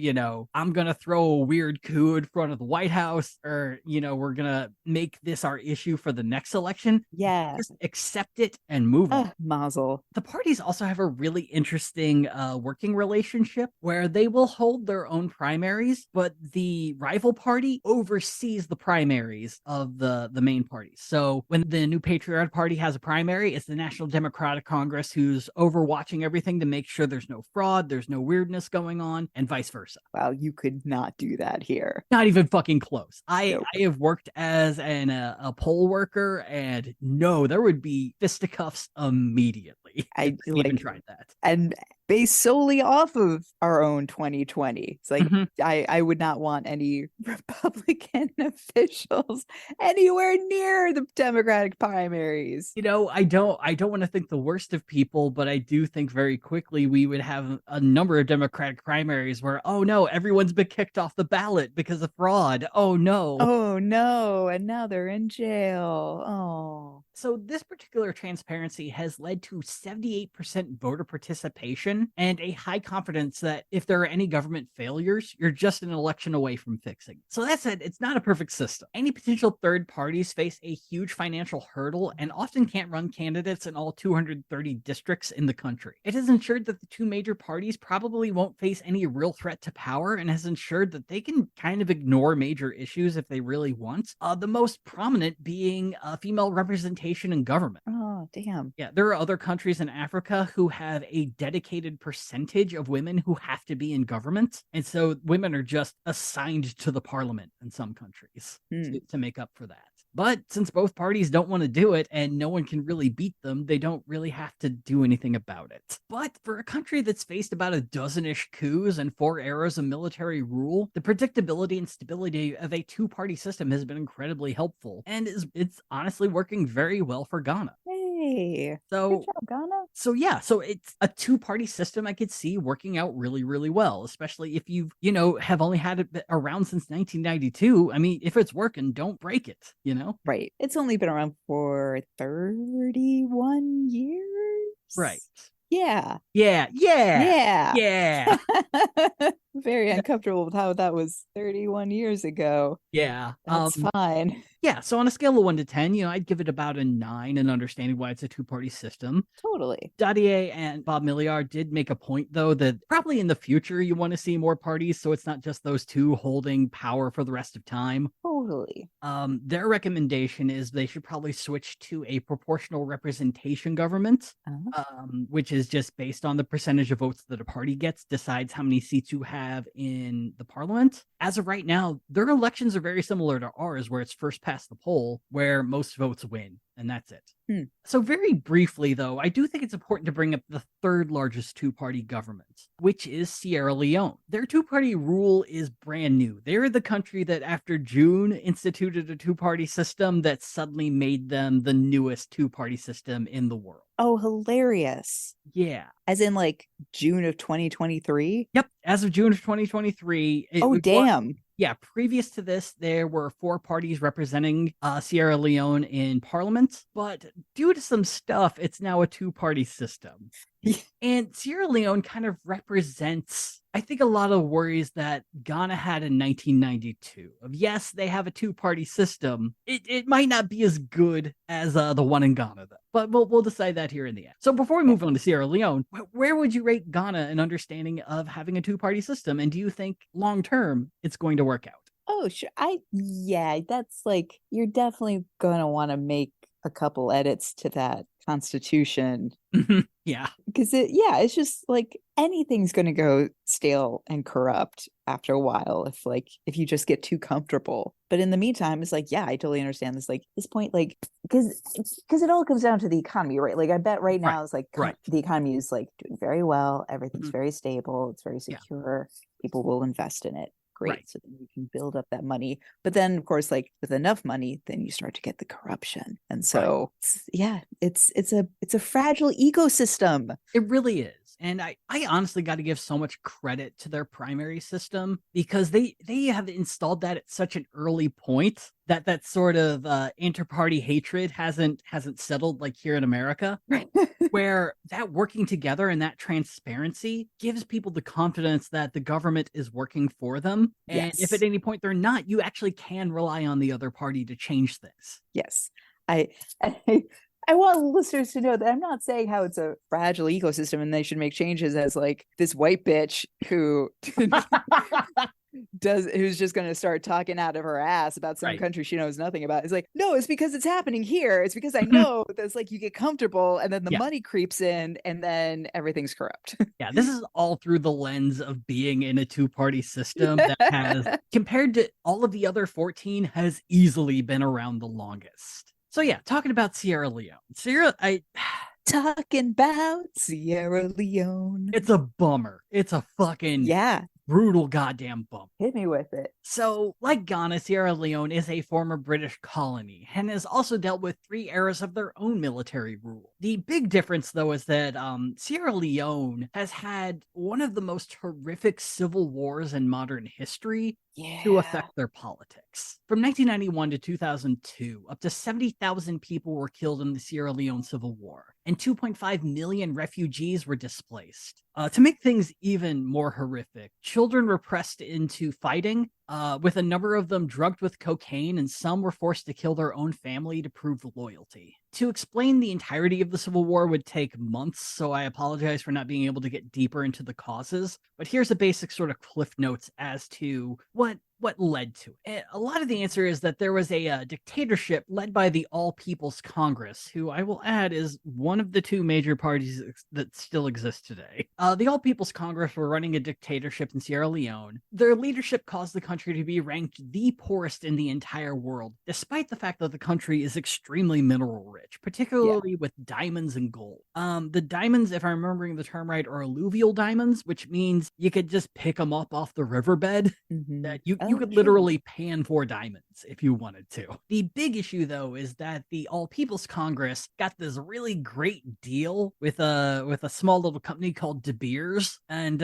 I'm going to throw a weird coup in front of the White House, or, we're going to make this our issue for the next election. Yeah. Just accept it and move on. Mazel. The parties also have a really interesting working relationship where they will hold their own primaries, but the rival party oversees the primaries of the main parties. So when the New Patriotic Party has a primary, it's the National Democratic Congress who's overwatching everything to make sure there's no fraud, there's no weirdness going on, and vice versa. Wow, you could not do that here. Not even fucking close. I have worked as a poll worker, and no, there would be fisticuffs immediately. I even tried that. And based solely off of our own 2020. It's like, I would not want any Republican officials anywhere near the Democratic primaries. I don't want to think the worst of people, but I do think very quickly we would have a number of Democratic primaries where, oh no, everyone's been kicked off the ballot because of fraud. Oh no. Oh no. And now they're in jail. Oh. So this particular transparency has led to 78% voter participation and a high confidence that if there are any government failures, you're just an election away from fixing. So that said, it's not a perfect system. Any potential third parties face a huge financial hurdle and often can't run candidates in all 230 districts in the country. It has ensured that the two major parties probably won't face any real threat to power and has ensured that they can kind of ignore major issues if they really want. The most prominent being female representation in government. Oh, damn. Yeah, there are other countries in Africa who have a dedicated percentage of women who have to be in government. And so women are just assigned to the parliament in some countries to make up for that. But since both parties don't want to do it and no one can really beat them, they don't really have to do anything about it. But for a country that's faced about a dozen-ish coups and 4 eras of military rule, the predictability and stability of a two-party system has been incredibly helpful. And it's honestly working very well for Ghana. Hey, so good job, Ghana. So it's a two-party system I could see working out really, really well, especially if you've, have only had it around since 1992. I mean, if it's working, don't break it, Right. It's only been around for 31 years. Right. Yeah. Very uncomfortable with how that was 31 years ago. Yeah. That's fine. Yeah, so on a scale of 1 to 10, I'd give it about a 9 in understanding why it's a two-party system. Totally. Dadier and Bob Milliar did make a point, though, that probably in the future you want to see more parties, so it's not just those two holding power for the rest of time. Totally. Their recommendation is they should probably switch to a proportional representation government, which is just based on the percentage of votes that a party gets, decides how many seats you have in the parliament. As of right now, their elections are very similar to ours, where it's first past the poll, where most votes win. and that's it. Hmm. So very briefly, though, I do think it's important to bring up the third largest two-party government, which is Sierra Leone. Their two-party rule is brand new. They're the country that after June instituted a two-party system that suddenly made them the newest two-party system in the world. Oh, hilarious. Yeah. As in like June of 2023? Yep. As of June of 2023. Damn. Yeah, previous to this, there were 4 parties representing Sierra Leone in parliament, but due to some stuff, it's now a 2-party system. And Sierra Leone kind of represents, I think, a lot of worries that Ghana had in 1992. Of yes, they have a 2-party system. It might not be as good as the one in Ghana, though. But we'll decide that here in the end. So before we move on to Sierra Leone, where would you rate Ghana in understanding of having a 2-party system? And do you think long term it's going to work out? Oh, sure. That's like, you're definitely going to want to make a couple edits to that constitution. Yeah. Because it's just like anything's going to go stale and corrupt after a while if you just get too comfortable. But in the meantime, it's like, yeah, I totally understand this. Like this point, like, because it all comes down to the economy, right? Like I bet right now it's like the economy is like doing very well. Everything's very stable. It's very secure. People will invest in it. Great. So then you can build up that money. But then of course, like with enough money, then you start to get the corruption. And so it's a fragile ecosystem. It really is. And I honestly got to give so much credit to their primary system because they have installed that at such an early point that sort of inter-party hatred hasn't settled like here in America, where that working together and that transparency gives people the confidence that the government is working for them. And if at any point they're not, you actually can rely on the other party to change things. Yes. I want listeners to know that I'm not saying how it's a fragile ecosystem and they should make changes as like this white bitch who who's just going to start talking out of her ass about some country she knows nothing about. It's like, no, it's because it's happening here. It's because I know that's like you get comfortable and then the money creeps in and then everything's corrupt. Yeah, this is all through the lens of being in a 2-party system that has, compared to all of the other 14, has easily been around the longest. So yeah, talking about Sierra Leone. Talking about Sierra Leone. It's a bummer. It's a fucking brutal goddamn bummer. Hit me with it. So, like Ghana, Sierra Leone is a former British colony and has also dealt with 3 eras of their own military rule. The big difference, though, is that Sierra Leone has had one of the most horrific civil wars in modern history to affect their politics. From 1991 to 2002, up to 70,000 people were killed in the Sierra Leone Civil War, and 2.5 million refugees were displaced. To make things even more horrific, children were pressed into fighting, with a number of them drugged with cocaine, and some were forced to kill their own family to prove loyalty. To explain the entirety of the Civil War would take months, so I apologize for not being able to get deeper into the causes, but here's a basic sort of cliff notes as to what led to it. A lot of the answer is that there was a dictatorship led by the All People's Congress, who I will add is one of the 2 major parties that still exist today. The All People's Congress were running a dictatorship in Sierra Leone. Their leadership caused the country to be ranked the poorest in the entire world, despite the fact that the country is extremely mineral rich, particularly with diamonds and gold. The diamonds, if I'm remembering the term right, are alluvial diamonds, which means you could just pick them up off the riverbed. That you could literally pan for diamonds if you wanted to. The big issue, though, is that the All People's Congress got this really great deal with a small little company called De Beers, and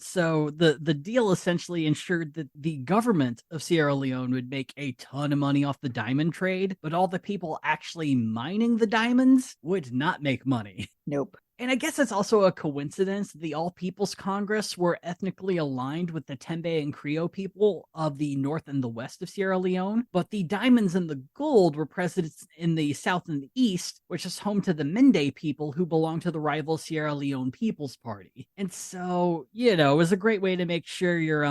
so the deal essentially ensured that the government of Sierra Leone would make a ton of money off the diamond trade, but all the people actually mining the diamonds would not make money. Nope. And I guess it's also a coincidence that the All People's Congress were ethnically aligned with the Tembe and Creole people of the north and the west of Sierra Leone, but the diamonds and the gold were present in the south and the east, which is home to the Mende people who belong to the rival Sierra Leone People's Party. And so, it was a great way to make sure your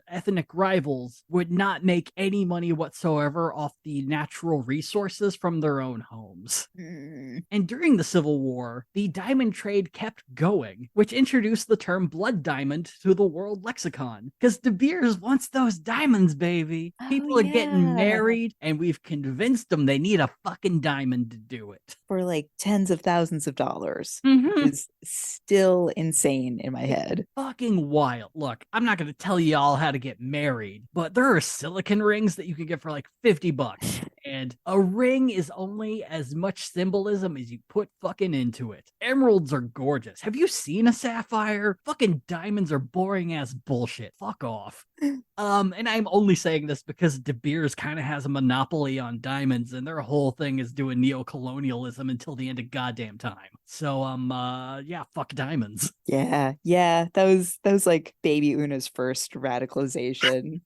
ethnic rivals would not make any money whatsoever off the natural resources from their own homes. And during the Civil War, the diamond diamond trade kept going, which introduced the term blood diamond to the world lexicon. Because De Beers wants those diamonds, baby. Oh, People are getting yeah. married, and we've convinced them they need a fucking diamond to do it. For like tens of thousands of dollars, Mhm. which is still insane in my head. Fucking wild. Look, I'm not going to tell y'all how to get married, but there are silicon rings that you can get for like $50. And a ring is only as much symbolism as you put fucking into it. Emeralds are gorgeous. Have you seen a sapphire? Fucking diamonds are boring ass bullshit. Fuck off. And I'm only saying this because De Beers kind of has a monopoly on diamonds, and their whole thing is doing neo-colonialism until the end of goddamn time. So, yeah, fuck diamonds. Yeah, yeah. That was like baby Una's first radicalization.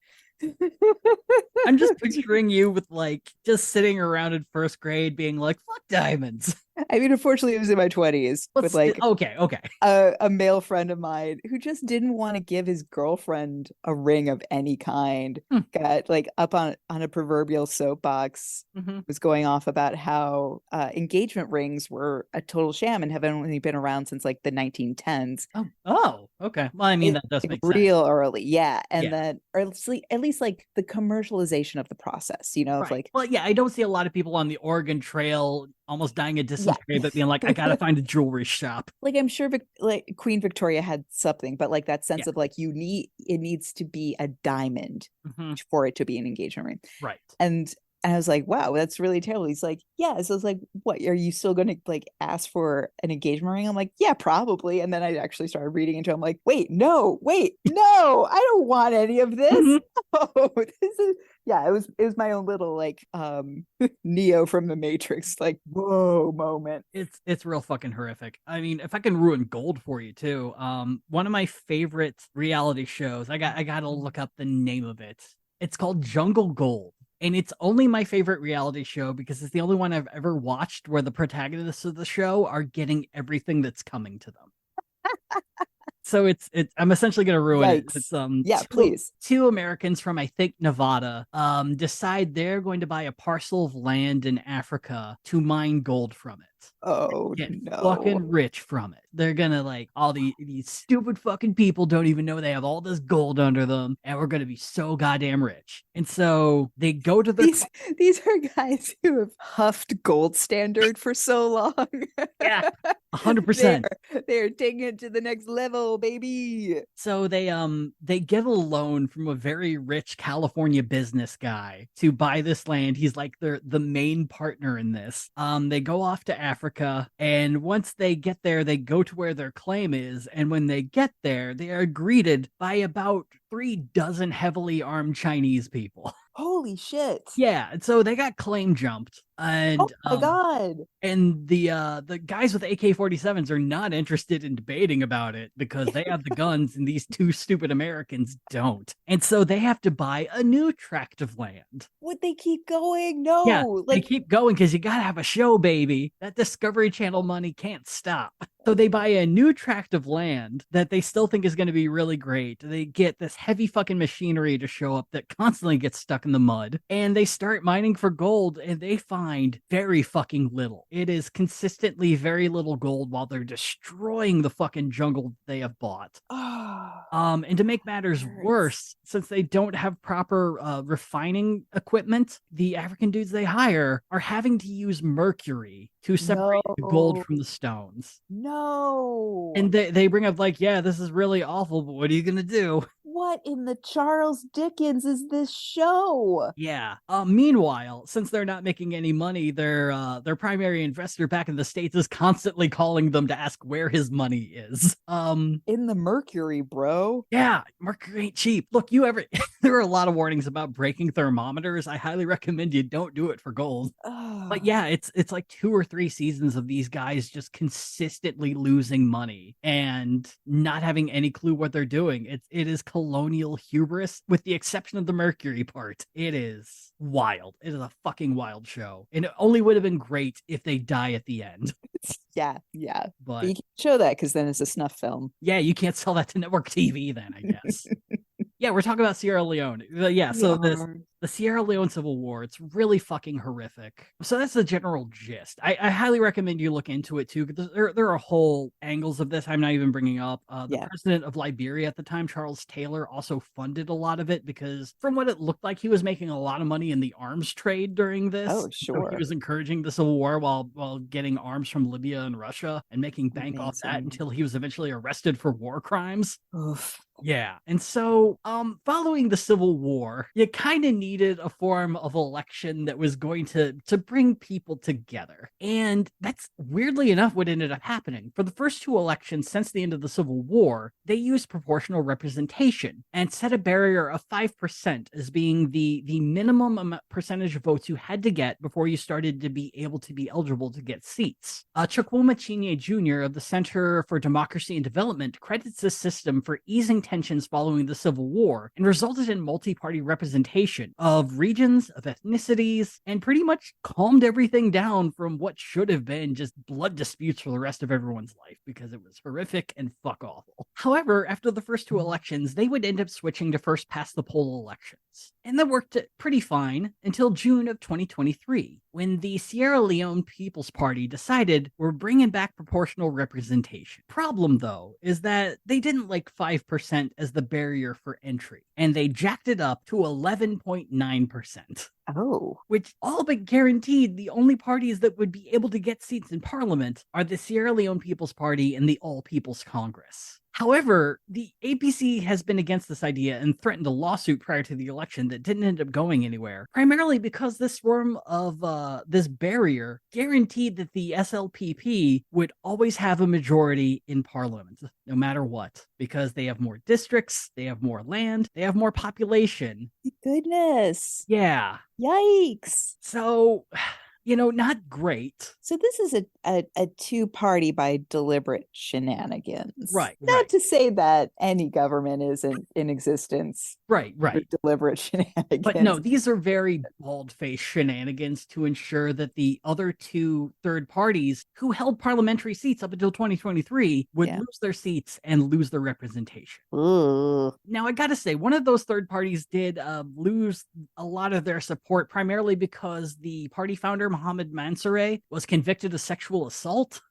I'm just picturing you with like just sitting around in first grade being like, fuck diamonds. I mean, unfortunately, it was in my 20s with like okay. a male friend of mine who just didn't want to give his girlfriend a ring of any kind. Got like up on a proverbial soapbox, was going off about how engagement rings were a total sham and have only been around since like the 1910s. Oh, okay. Well, I mean, that does make real sense. early, yeah, and Yeah. then or at least like the commercialization of the process, you know, of Right. like, Well, yeah, I don't see a lot of people on the Oregon Trail almost dying of dysentery, but being like, I gotta find a jewelry shop. like I'm sure like Queen Victoria had something, but like that sense Yeah. of like it needs to be a diamond for it to be an engagement ring. Right. And I was like, wow, that's really terrible. He's like, yeah. So I was like, what, are you still going to like ask for an engagement ring? I'm like, yeah, probably. And then I actually started reading into it. I'm like, wait, no, I don't want any of this. Oh, this is, yeah, it was my own little like Neo from the Matrix, like, whoa moment. It's real fucking horrific. I mean, if I can ruin gold for you too, one of my favorite reality shows, I gotta look up the name of it. It's called Jungle Gold. And it's only my favorite reality show because it's the only one I've ever watched where the protagonists of the show are getting everything that's coming to them. So it's I'm essentially gonna ruin it. It's yeah, please. Two Americans from I think Nevada decide they're going to buy a parcel of land in Africa to mine gold from it. Oh, Get no. fucking rich from it. They're gonna like all these stupid fucking people don't even know they have all this gold under them, and we're gonna be so goddamn rich. And so they go to these are guys who have huffed Gold Standard for so long. Yeah, 100%. They're taking it to the next level, baby. So they get a loan from a very rich California business guy to buy this land. He's like the main partner in this. They go off to Africa, and once they get there, they go to where their claim is. And when they get there, they are greeted by about 36 heavily armed Chinese people. Holy shit. Yeah, and so they got claim jumped. And oh my god. And the guys with AK-47s are not interested in debating about it because they have the guns and these two stupid Americans don't. And so they have to buy a new tract of land. Would they keep going? No. Yeah, they keep going because you gotta have a show, baby. That Discovery Channel money can't stop. So they buy a new tract of land that they still think is going to be really great. They get this heavy fucking machinery to show up that constantly gets stuck in the mud, and they start mining for gold, and they find very fucking little. It is consistently very little gold while they're destroying the fucking jungle they have bought. And to make matters worse, since they don't have proper refining equipment, the African dudes they hire are having to use mercury to separate the gold from the stones. No. And they bring up like, yeah, this is really awful, but what are you gonna do? What in the Charles Dickens is this show? Yeah. Meanwhile, since they're not making any money, their primary investor back in the States is constantly calling them to ask where his money is. In the mercury, bro. Yeah, mercury ain't cheap. Look, there are a lot of warnings about breaking thermometers. I highly recommend you don't do it for gold. But yeah, it's like 2 or 3 seasons of these guys just consistently losing money and not having any clue what they're doing. It is colonial hubris, with the exception of the mercury part. It is wild. It is a fucking wild show. And it only would have been great if they die at the end. Yeah. But you can't show that because then it's a snuff film. Yeah, you can't sell that to network TV then, I guess. Yeah, we're talking about Sierra Leone. Yeah, so The Sierra Leone Civil War. It's really fucking horrific. So that's the general gist. I highly recommend you look into it too, because there are whole angles of this I'm not even bringing up. The president of Liberia at the time, Charles Taylor, also funded a lot of it because from what it looked like, he was making a lot of money in the arms trade during this. Oh, sure. So he was encouraging the Civil War while getting arms from Libya and Russia and making bank off that until he was eventually arrested for war crimes. Oof. Yeah. And so, following the Civil War, you kind of needed a form of election that was going to bring people together. And that's weirdly enough what ended up happening. For the first two elections since the end of the Civil War, they used proportional representation and set a barrier of 5% as being the minimum percentage of votes you had to get before you started to be able to be eligible to get seats. Chukwuma Chinye Jr. of the Center for Democracy and Development credits this system for easing tensions following the Civil War and resulted in multi-party representation of regions, of ethnicities, and pretty much calmed everything down from what should have been just blood disputes for the rest of everyone's life because it was horrific and fuck awful. However, after the first two elections, they would end up switching to first past the poll elections. And that worked pretty fine until June of 2023, when the Sierra Leone People's Party decided we're bringing back proportional representation. Problem, though, is that they didn't like 5% as the barrier for entry, and they jacked it up to 11.9%. Oh. Which all but guaranteed the only parties that would be able to get seats in parliament are the Sierra Leone People's Party and the All People's Congress. However, the APC has been against this idea and threatened a lawsuit prior to the election that didn't end up going anywhere, primarily because this form of this barrier guaranteed that the SLPP would always have a majority in parliament, no matter what, because they have more districts, they have more land, they have more population. Goodness. Yeah. Yikes. So, not great. So this is a two-party by deliberate shenanigans. Right. Not to say that any government isn't in existence. Right. Deliberate shenanigans. But no, these are very bald-faced shenanigans to ensure that the other two third parties who held parliamentary seats up until 2023 would lose their seats and lose their representation. Ooh. Now, I gotta say, one of those third parties did lose a lot of their support, primarily because the party founder, Mohammed Mansoureh, was convicted of sexual assault.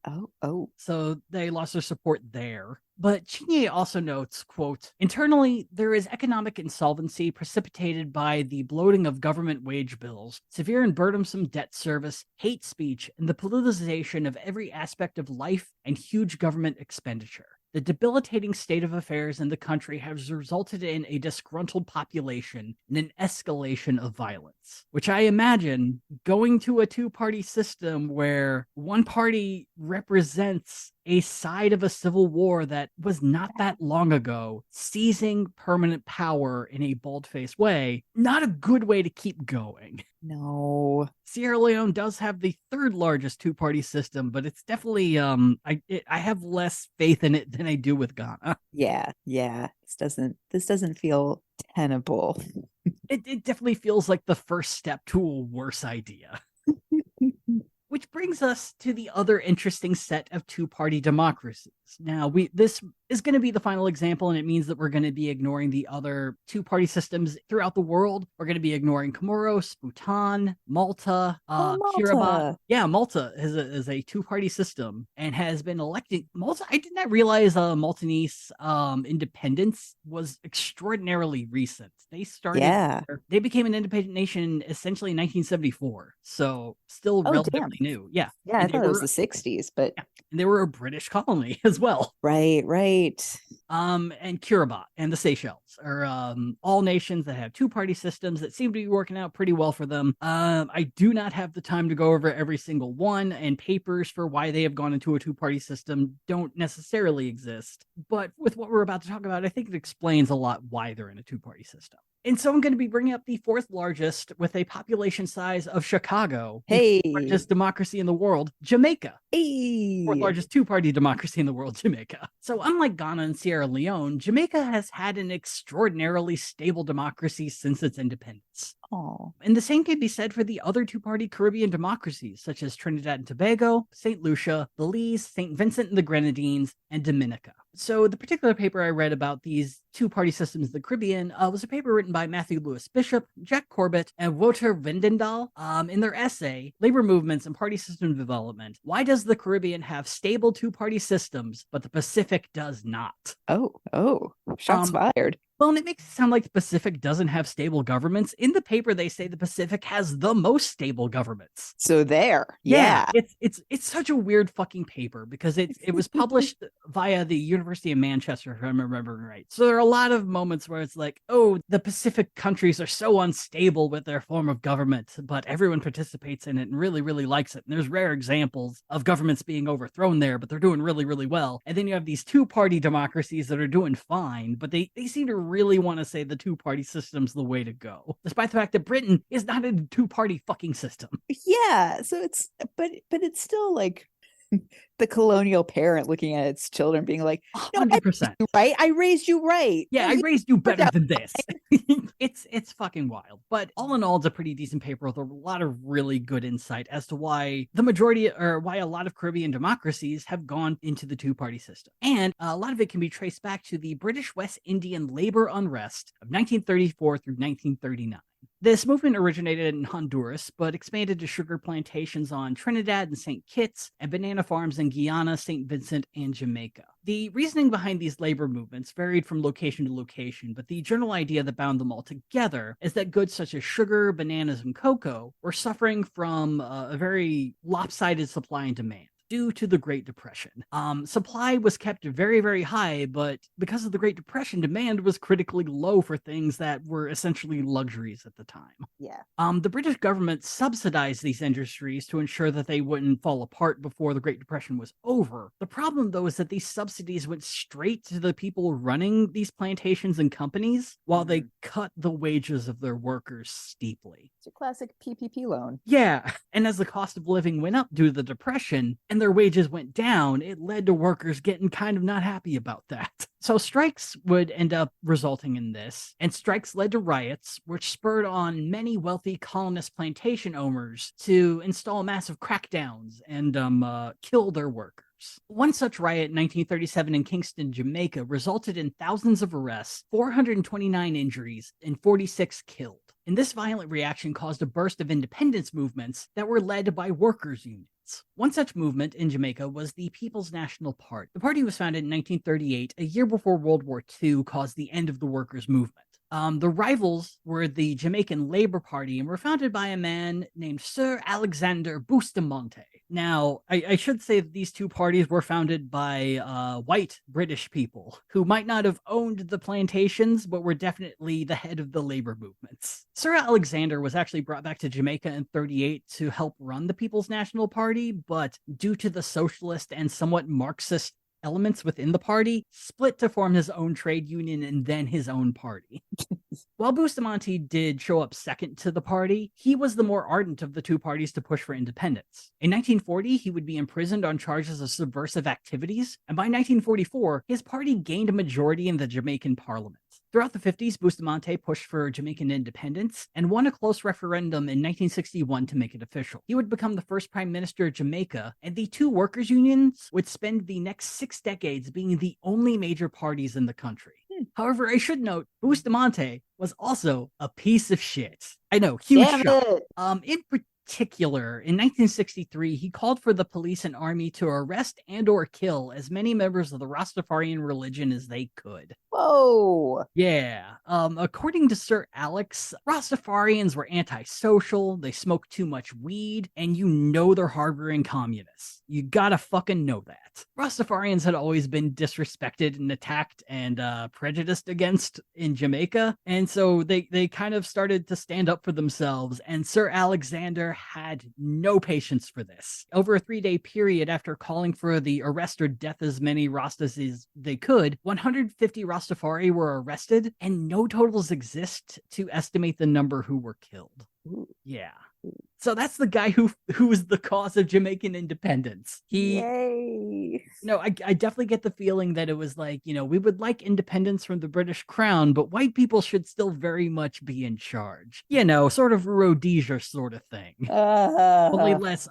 Oh. So they lost their support there. But Chinye also notes, quote, internally, there is economic insolvency precipitated by the bloating of government wage bills, severe and burdensome debt service, hate speech, and the politicization of every aspect of life and huge government expenditure. The debilitating state of affairs in the country has resulted in a disgruntled population and an escalation of violence, which I imagine going to a two-party system where one party represents a side of a civil war that was not that long ago, seizing permanent power in a bald-faced way, not a good way to keep going. No. Sierra Leone does have the third largest two-party system, but it's definitely I have less faith in it than I do with Ghana. Yeah. This doesn't feel tenable. It definitely feels like the first step to a worse idea. Which brings us to the other interesting set of two-party democracies. Now, this is going to be the final example, and it means that we're going to be ignoring the other two-party systems throughout the world. We're going to be ignoring Comoros, Bhutan, Malta, Kiribati. Yeah, Malta is a two-party system and has been elected. Malta, I did not realize Maltese independence was extraordinarily recent. They became an independent nation essentially in 1974. So still relatively new. Yeah. Yeah, I thought it was the 60s, but and they were a British colony as well. Right. And Kiribati and the Seychelles are all nations that have two-party systems that seem to be working out pretty well for them. I do not have the time to go over every single one, and papers for why they have gone into a two-party system don't necessarily exist. But with what we're about to talk about, I think it explains a lot why they're in a two-party system. And so I'm going to be bringing up the fourth largest with a population size of Chicago. Hey. Largest democracy in the world, Jamaica. Hey. Fourth largest two-party democracy in the world, Jamaica. So unlike Ghana and Sierra Leone, Jamaica has had an extraordinarily stable democracy since its independence. Oh. And the same can be said for the other two-party Caribbean democracies, such as Trinidad and Tobago, St. Lucia, Belize, St. Vincent and the Grenadines, and Dominica. So the particular paper I read about these two-party systems in the Caribbean was a paper written by Matthew Lewis Bishop, Jack Corbett, and Wouter Wendendahl. In their essay, Labor Movements and Party System Development, why does the Caribbean have stable two-party systems, but the Pacific does not? Oh, shots fired. Well, and it makes it sound like the Pacific doesn't have stable governments. In the paper, they say the Pacific has the most stable governments. So there, yeah. It's such a weird fucking paper because it was published via the University of Manchester, if I'm remembering right. So there are a lot of moments where it's like, oh, the Pacific countries are so unstable with their form of government, but everyone participates in it and really, really likes it. And there's rare examples of governments being overthrown there, but they're doing really, really well. And then you have these two-party democracies that are doing fine, but they seem to really want to say the two-party system's the way to go, despite the fact that Britain is not a two-party fucking system. Yeah, so it's but it's still like the colonial parent looking at its children being like, no, 100%. I raised you right. Yeah, I raised you better than this. It's fucking wild. But all in all, it's a pretty decent paper with a lot of really good insight as to why the majority, or why a lot of Caribbean democracies have gone into the two-party system. And a lot of it can be traced back to the British West Indian labor unrest of 1934 through 1939. This movement originated in Honduras, but expanded to sugar plantations on Trinidad and St. Kitts, and banana farms in Guyana, St. Vincent, and Jamaica. The reasoning behind these labor movements varied from location to location, but the general idea that bound them all together is that goods such as sugar, bananas, and cocoa were suffering from a very lopsided supply and demand due to the Great Depression. Supply was kept very, very high, but because of the Great Depression, demand was critically low for things that were essentially luxuries at the time. Yeah. The British government subsidized these industries to ensure that they wouldn't fall apart before the Great Depression was over. The problem, though, is that these subsidies went straight to the people running these plantations and companies, while they cut the wages of their workers steeply. It's a classic PPP loan. Yeah, and as the cost of living went up due to the Depression, and their wages went down, it led to workers getting kind of not happy about that. So strikes would end up resulting in this, and strikes led to riots, which spurred on many wealthy colonist plantation owners to install massive crackdowns and kill their workers. One such riot in 1937 in Kingston, Jamaica, resulted in thousands of arrests, 429 injuries, and 46 killed. And this violent reaction caused a burst of independence movements that were led by workers' unions. One such movement in Jamaica was the People's National Party. The party was founded in 1938, a year before World War II caused the end of the workers' movement. The rivals were the Jamaican Labour Party and were founded by a man named Sir Alexander Bustamante. Now, I should say that these two parties were founded by white British people who might not have owned the plantations, but were definitely the head of the labor movements. Sir Alexander was actually brought back to Jamaica in 1938 to help run the People's National Party, but due to the socialist and somewhat Marxist elements within the party, split to form his own trade union and then his own party. While Bustamante did show up second to the party, he was the more ardent of the two parties to push for independence. In 1940, he would be imprisoned on charges of subversive activities, and by 1944, his party gained a majority in the Jamaican parliament. Throughout the 50s, Bustamante pushed for Jamaican independence and won a close referendum in 1961 to make it official. He would become the first prime minister of Jamaica, and the two workers' unions would spend the next 6 decades being the only major parties in the country. However, I should note, Bustamante was also a piece of shit. I know, huge shock. In particular, in 1963, he called for the police and army to arrest and or kill as many members of the Rastafarian religion as they could. Whoa. Yeah. According to Sir Alex, Rastafarians were antisocial, they smoked too much weed, and you know they're harboring communists. You gotta fucking know that. Rastafarians had always been disrespected and attacked and prejudiced against in Jamaica, and so they kind of started to stand up for themselves, and Sir Alexander had no patience for this. Over a 3-day period after calling for the arrest or death as many Rastas as they could, 150 Rastafari were arrested, and no totals exist to estimate the number who were killed. Ooh. Yeah. So that's the guy who was the cause of Jamaican independence. Yay. I definitely get the feeling that it was like, we would like independence from the British crown, but white people should still very much be in charge. Sort of Rhodesia sort of thing. Uh,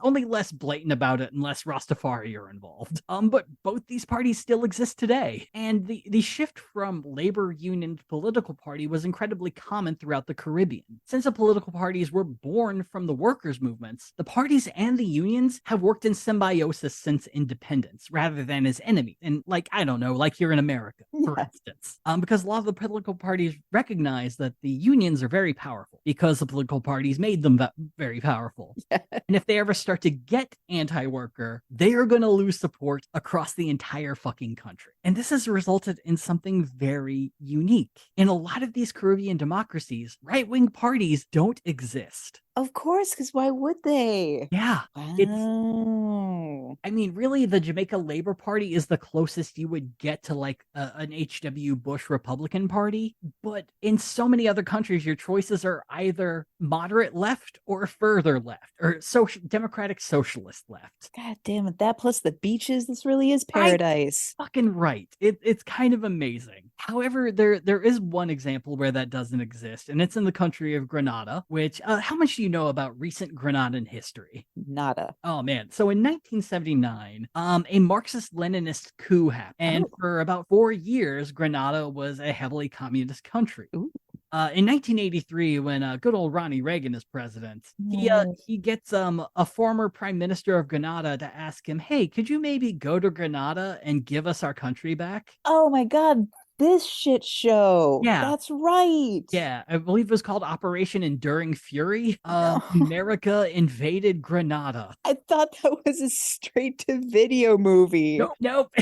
Only less blatant about it and less Rastafari are involved. But both these parties still exist today. And the shift from labor union to political party was incredibly common throughout the Caribbean. Since the political parties were born from the workers' movements, the parties and the unions have worked in symbiosis since independence rather than as enemies. And I don't know, like here in America, for instance, because a lot of the political parties recognize that the unions are very powerful because the political parties made them very powerful. Yeah. And if they ever start to get anti-worker, they are going to lose support across the entire fucking country. And this has resulted in something very unique. In a lot of these Caribbean democracies, right-wing parties don't exist. Of course, because why would they? Yeah. Wow. Really, the Jamaica Labor Party is the closest you would get to an H.W. Bush Republican Party. But in so many other countries, your choices are either moderate left or further left, or democratic socialist left. God damn it. That plus the beaches, this really is paradise. Fucking right. It's kind of amazing. However, there is one example where that doesn't exist, and it's in the country of Grenada, which, how much do you know about recent Grenadan history? Nada. Oh man. So in 1979, a Marxist-Leninist coup happened. And for about 4 years, Grenada was a heavily communist country. Ooh. In 1983, when good old Ronnie Reagan is president, he gets a former prime minister of Grenada to ask him, hey, could you maybe go to Grenada and give us our country back? Oh my God. This shit show. Yeah. That's right. Yeah, I believe it was called Operation Enduring Fury. America invaded Grenada. I thought that was a straight to video movie. Nope.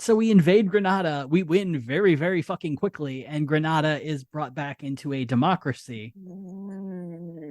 So we invade Grenada. We win very, very fucking quickly, and Grenada is brought back into a democracy.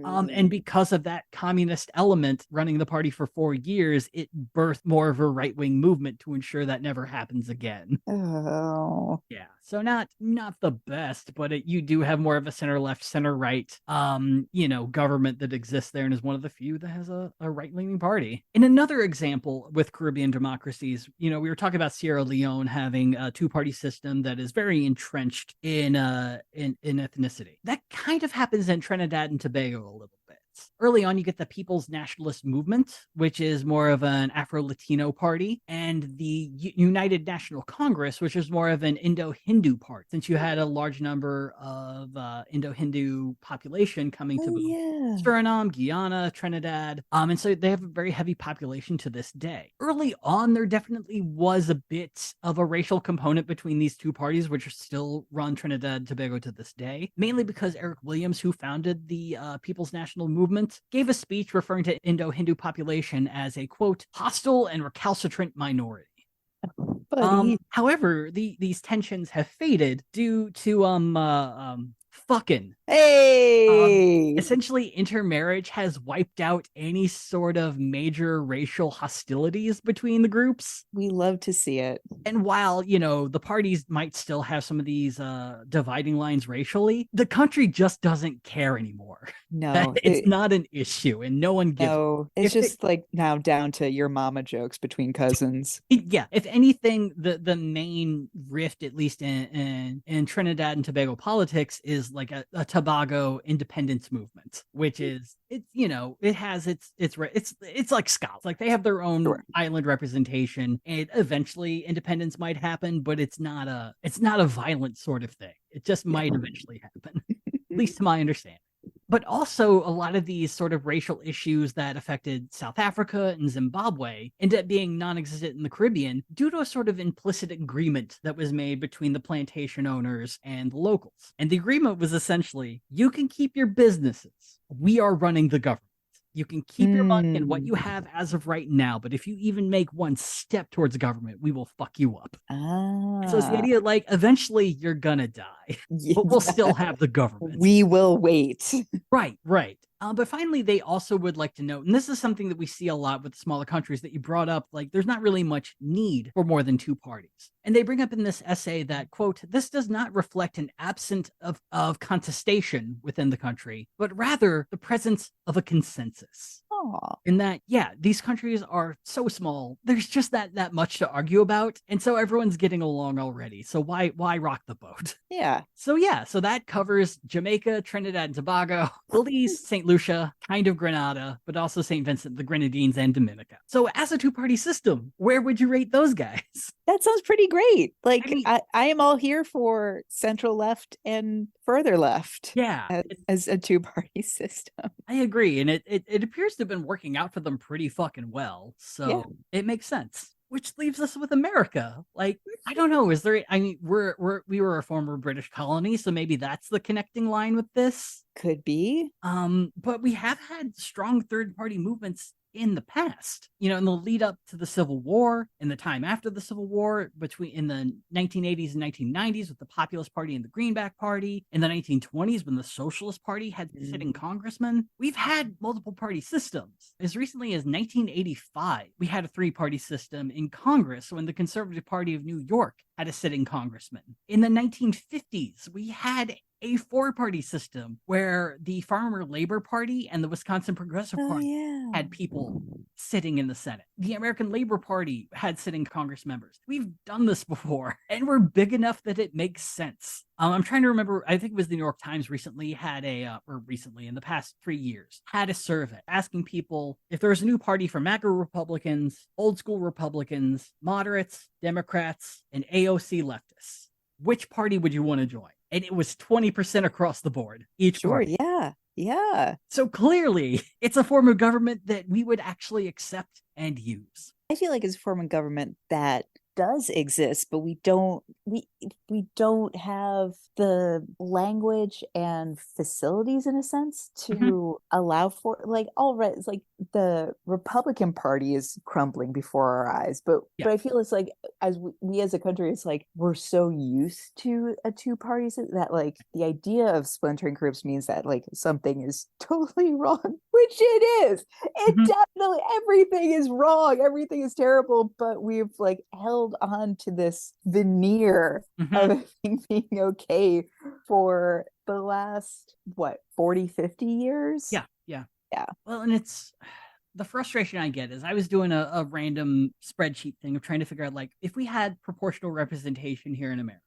And because of that communist element running the party for 4 years, it birthed more of a right-wing movement to ensure that never happens again. Oh. Yeah. So not the best, but you do have more of a center left, center right, government that exists there, and is one of the few that has a right-leaning party. In another example with Caribbean democracies, we were talking about Sierra Leone having a two-party system that is very entrenched in ethnicity. That kind of happens in Trinidad and Tobago a little bit. Early on, you get the People's Nationalist Movement, which is more of an Afro-Latino party, and the United National Congress, which is more of an Indo-Hindu party, since you had a large number of Indo-Hindu population coming to Suriname, Guyana, Trinidad, and so they have a very heavy population to this day. Early on, there definitely was a bit of a racial component between these two parties, which still run Trinidad and Tobago to this day, mainly because Eric Williams, who founded the People's National Movement, gave a speech referring to Indo-Hindu population as a, quote, hostile and recalcitrant minority. However, these tensions have faded due to fucking. Hey! Essentially, intermarriage has wiped out any sort of major racial hostilities between the groups. We love to see it. And while, the parties might still have some of these dividing lines racially, the country just doesn't care anymore. No. It's not an issue, and no one gives. No, it's just now down to your mama jokes between cousins. Yeah, if anything, the main rift, at least in Trinidad and Tobago politics, is like a Tobago independence movement, which is it has it's like Scots, like they have their own island representation, and eventually independence might happen, but it's not a violent sort of thing. It just might eventually happen, at least to my understanding. But also, a lot of these sort of racial issues that affected South Africa and Zimbabwe ended up being non-existent in the Caribbean due to a sort of implicit agreement that was made between the plantation owners and the locals. And the agreement was essentially, you can keep your businesses. We are running the government. You can keep your money and what you have as of right now, but if you even make one step towards government, we will fuck you up. So it's the idea, like, eventually you're gonna die, but we'll still have the government. We will wait. Right. But finally, they also would like to note, and this is something that we see a lot with smaller countries that you brought up, like there's not really much need for more than two parties. And they bring up in this essay that, quote, this does not reflect an absence of contestation within the country, but rather the presence of a consensus. Oh, In that, yeah, these countries are so small. There's just that much to argue about, and so everyone's getting along already. So why rock the boat? yeah. So yeah, so that covers Jamaica, Trinidad and Tobago, Belize, St. Lucia, kind of Grenada, but also St. Vincent, the Grenadines, and Dominica. So as a two-party system, where would you rate those guys? That sounds pretty great. Like I mean, I am all here for central left and further left. yeah, As a two-party system. I agree, and it appears to have been working out for them pretty fucking well. So Yeah. it makes sense. Which leaves us with America. Like, I don't know. Is there? I mean, we were a former British colony, so maybe that's the connecting line with this. Could be. But we have had strong third party movements in the past, you know, in the lead up to the Civil War, in the time after the Civil War, between in the 1980s and 1990s with the Populist Party and the Greenback Party, in the 1920s when the Socialist Party had sitting congressmen. We've had multiple party systems. As recently as 1985, we had a three-party system in Congress when the Conservative Party of New York had a sitting congressman. In the 1950s, we had a four-party system where the Farmer Labor Party and the Wisconsin Progressive Party had people sitting in the Senate. The American Labor Party had sitting Congress members. We've done this before, and we're big enough that it makes sense. I'm trying to remember, I think it was the New York Times recently had in the past 3 years, had a survey asking people if there was a new party for MAGA Republicans, old school Republicans, moderates, Democrats, and AOC leftists. Which party would you want to join? And it was 20% across the board, each party. Yeah. So clearly, it's a form of government that we would actually accept and use. I feel like it's a form of government that does exist, but we don't have the language and facilities in a sense to allow for, like, all right, it's like the Republican Party is crumbling before our eyes, but I feel it's like as we as a country, it's like we're so used to a two parties that like the idea of splintering groups means that like something is totally wrong, which it is. It definitely, everything is wrong, everything is terrible, but we've like held on to this veneer of being okay for the last 40-50 years. Yeah. Well, and it's the frustration I get is I was doing a random spreadsheet thing of trying to figure out, like, if we had proportional representation here in America.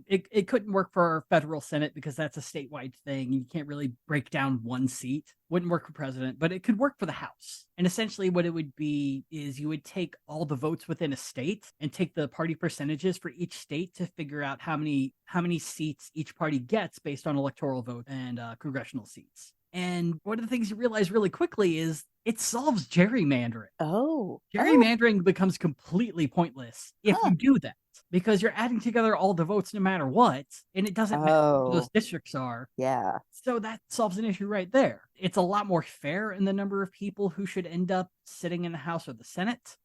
It couldn't work for our federal Senate because that's a statewide thing. You can't really break down one seat. Wouldn't work for president, but it could work for the House. And essentially what it would be is you would take all the votes within a state and take the party percentages for each state to figure out how many seats each party gets based on electoral vote and congressional seats. And one of the things you realize really quickly is it solves gerrymandering. Gerrymandering becomes completely pointless if you do that, because you're adding together all the votes no matter what, and it doesn't matter what those districts are. Yeah. So that solves an issue right there. It's a lot more fair in the number of people who should end up sitting in the House or the Senate.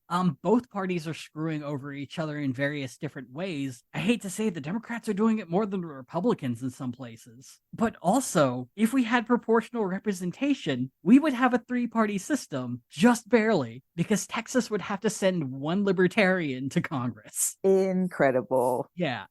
Both parties are screwing over each other in various different ways. I hate to say the Democrats are doing it more than the Republicans in some places. But also, if we had proportional representation, we would have a three-party system, just barely, because Texas would have to send one libertarian to Congress. Incredible. Yeah,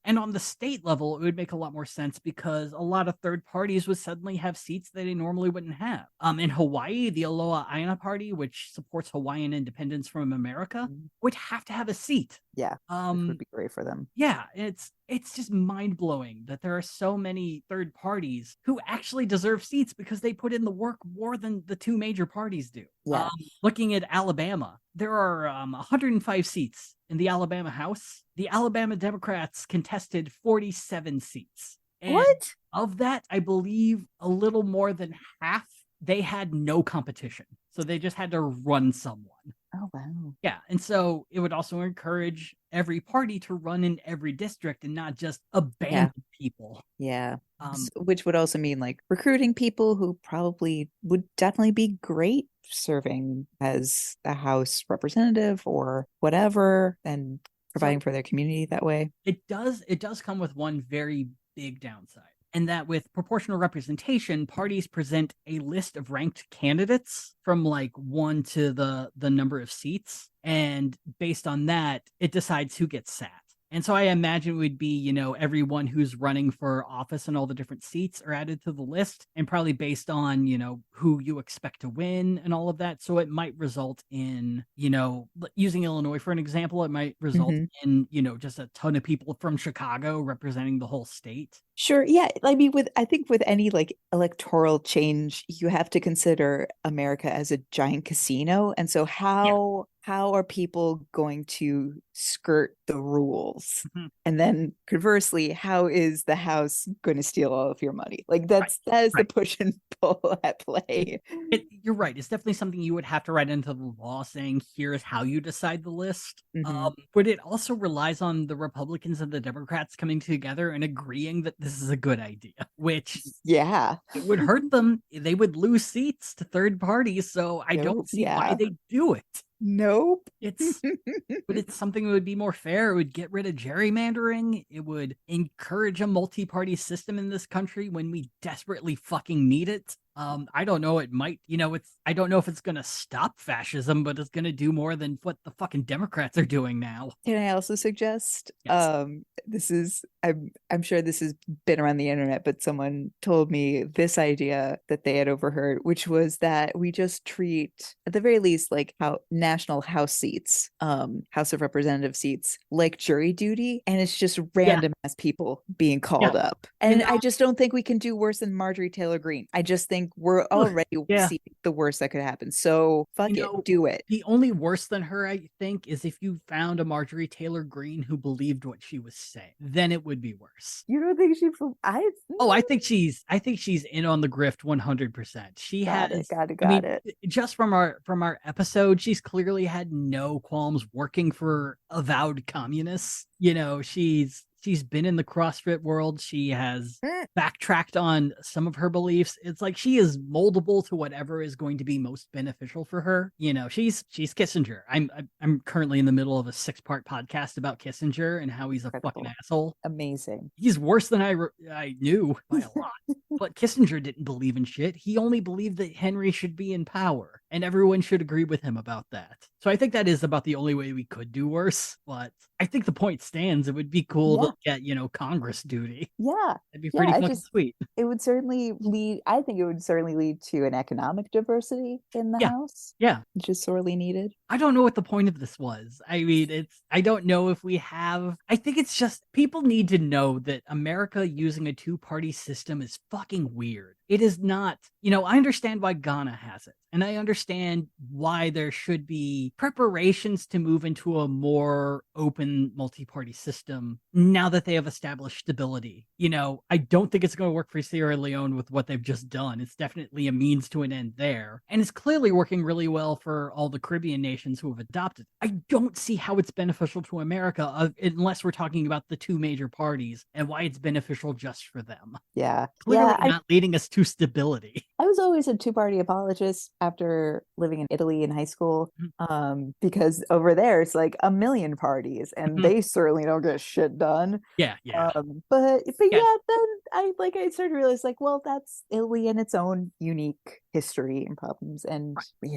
and on the state level, it would make a lot more sense because a lot of third parties would suddenly have seats that they normally wouldn't have. In Hawaii, the Aloha Aina Party, which supports Hawaiian independence from America, would have to have a seat. Yeah, which would be great for them. Yeah, it's just mind-blowing that there are so many third parties who actually deserve seats because they put in the work more than the two major parties do. Yeah. Looking at Alabama, there are 105 seats in the Alabama House. The Alabama Democrats contested 47 seats. And what? Of that, I believe a little more than half, they had no competition. So they just had to run someone. Oh, wow. Yeah. And so it would also encourage every party to run in every district and not just abandon people. Yeah. Which would also mean like recruiting people who probably would definitely be great serving as a House representative or whatever and providing for their community that way. It does come with one very big downside. and that with proportional representation, parties present a list of ranked candidates from like 1 to the number of seats, and based on that, it decides who gets sat. And so I imagine it would be, everyone who's running for office and all the different seats are added to the list, and probably based on, who you expect to win and all of that. So it might result in, using Illinois for an example, it might result in, just a ton of people from Chicago representing the whole state. Sure. Yeah. I mean, I think with any like electoral change, you have to consider America as a giant casino. And so how are people going to skirt the rules? And then conversely, how is the House going to steal all of your money? Like that is the push and pull at play. You're right. It's definitely something you would have to write into the law, saying here's how you decide the list. But it also relies on the Republicans and the Democrats coming together and agreeing that this is a good idea, which it would hurt them. They would lose seats to third parties. So I don't see why they do it. Nope. But it's something that would be more fair. It would get rid of gerrymandering. It would encourage a multi-party system in this country when we desperately fucking need it. I don't know. It might, I don't know if it's going to stop fascism, but it's going to do more than what the fucking Democrats are doing now. Can I also suggest, this is, I'm sure this has been around the internet, but someone told me this idea that they had overheard, which was that we just treat, at the very least, like how national House seats, House of Representative seats, like jury duty. And it's just random ass people being called up. And I just don't think we can do worse than Marjorie Taylor Greene. I just think we're already seeing the worst that could happen. So fuck it, do it. The only worse than her, I think, is if you found a Marjorie Taylor Greene who believed what she was saying. Then it would be worse. You don't think she? I think she's in on the grift 100%. She got it. Just from our episode, she's clearly had no qualms working for avowed communists. She's been in the CrossFit world. She has backtracked on some of her beliefs. It's like she is moldable to whatever is going to be most beneficial for her. She's Kissinger. I'm currently in the middle of a 6-part podcast about Kissinger and how he's a fucking asshole. Amazing. He's worse than I knew by a lot. But Kissinger didn't believe in shit. He only believed that Henry should be in power, and everyone should agree with him about that. So I think that is about the only way we could do worse. But I think the point stands. It would be cool to get, Congress duty. Yeah. It'd be pretty fucking sweet. It would certainly lead, I think it would certainly lead to an economic diversity in the House. Yeah. Which is sorely needed. I don't know what the point of this was. I mean, I don't know if we have, I think it's just people need to know that America using a 2-party system is fucking weird. It is not, I understand why Ghana has it. And I understand why there should be preparations to move into a more open multi-party system now that they have established stability. I don't think it's going to work for Sierra Leone with what they've just done. It's definitely a means to an end there. And it's clearly working really well for all the Caribbean nations who have adopted. I don't see how it's beneficial to America unless we're talking about the 2 major parties and why it's beneficial just for them. Yeah. Clearly not leading us to stability. I was always a 2-party apologist after living in Italy in high school, because over there it's like a million parties and they certainly don't get shit done. Yeah. But then I started to realize well, that's Italy and its own unique history and problems, and we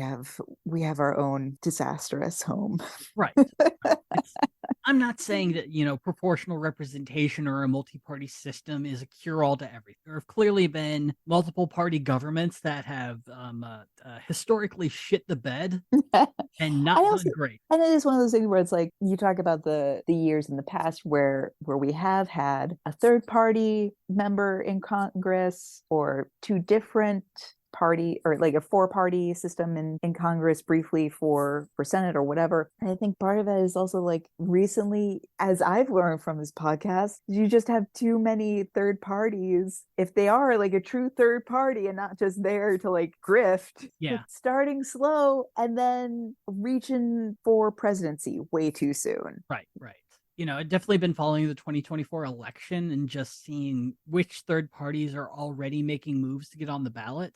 have our own disastrous home. Right. I'm not saying that, proportional representation or a multi-party system is a cure-all to everything. There have clearly been multiple party governments that have historically shit the bed and not done great. And it is one of those things where it's like, you talk about the years in the past where we have had a third party member in Congress or 2 different party, or like a 4-party system in Congress briefly for Senate or whatever. And I think part of it is also recently, as I've learned from this podcast, you just have too many third parties. If they are a true third party and not just there to grift, starting slow and then reaching for presidency way too soon. Right. I've definitely been following the 2024 election and just seeing which third parties are already making moves to get on the ballot,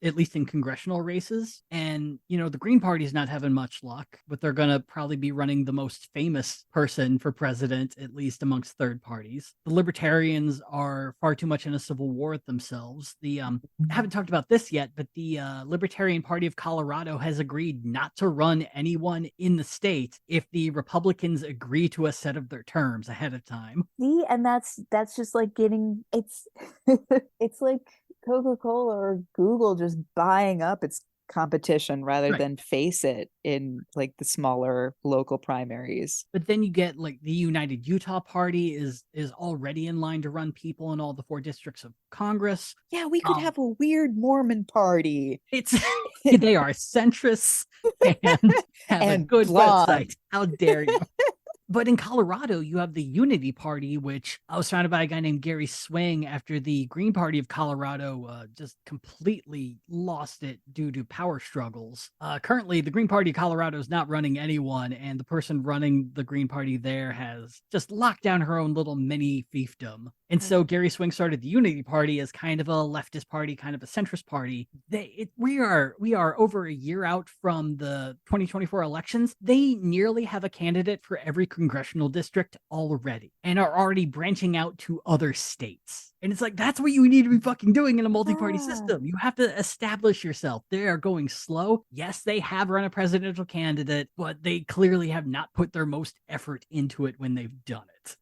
at least in congressional races. And, the Green Party is not having much luck, but they're going to probably be running the most famous person for president, at least amongst third parties. The Libertarians are far too much in a civil war with themselves. I haven't talked about this yet, but the Libertarian Party of Colorado has agreed not to run anyone in the state if the Republicans agree to a set of their terms ahead of time. See, and that's just like getting it's it's like Coca-Cola or Google just buying up its competition rather Right. than face it in like the smaller local primaries. But then you get like the United Utah Party is already in line to run people in all the 4 districts of Congress. Yeah, we could have a weird Mormon party. It's they are centrists and have a And good blonde. website. How dare you? But in Colorado, you have the Unity Party, which I was founded by a guy named Gary Swing after the Green Party of Colorado just completely lost it due to power struggles. Currently, the Green Party of Colorado is not running anyone, and the person running the Green Party there has just locked down her own little mini fiefdom. And so Gary Swing started the Unity Party as kind of a leftist party, kind of a centrist party. We are over a year out from the 2024 elections. They nearly have a candidate for every congressional district already and are already branching out to other states. And it's like, that's what you need to be fucking doing in a multi-party system. You have to establish yourself. They are going slow. Yes, they have run a presidential candidate, but they clearly have not put their most effort into it when they've done it.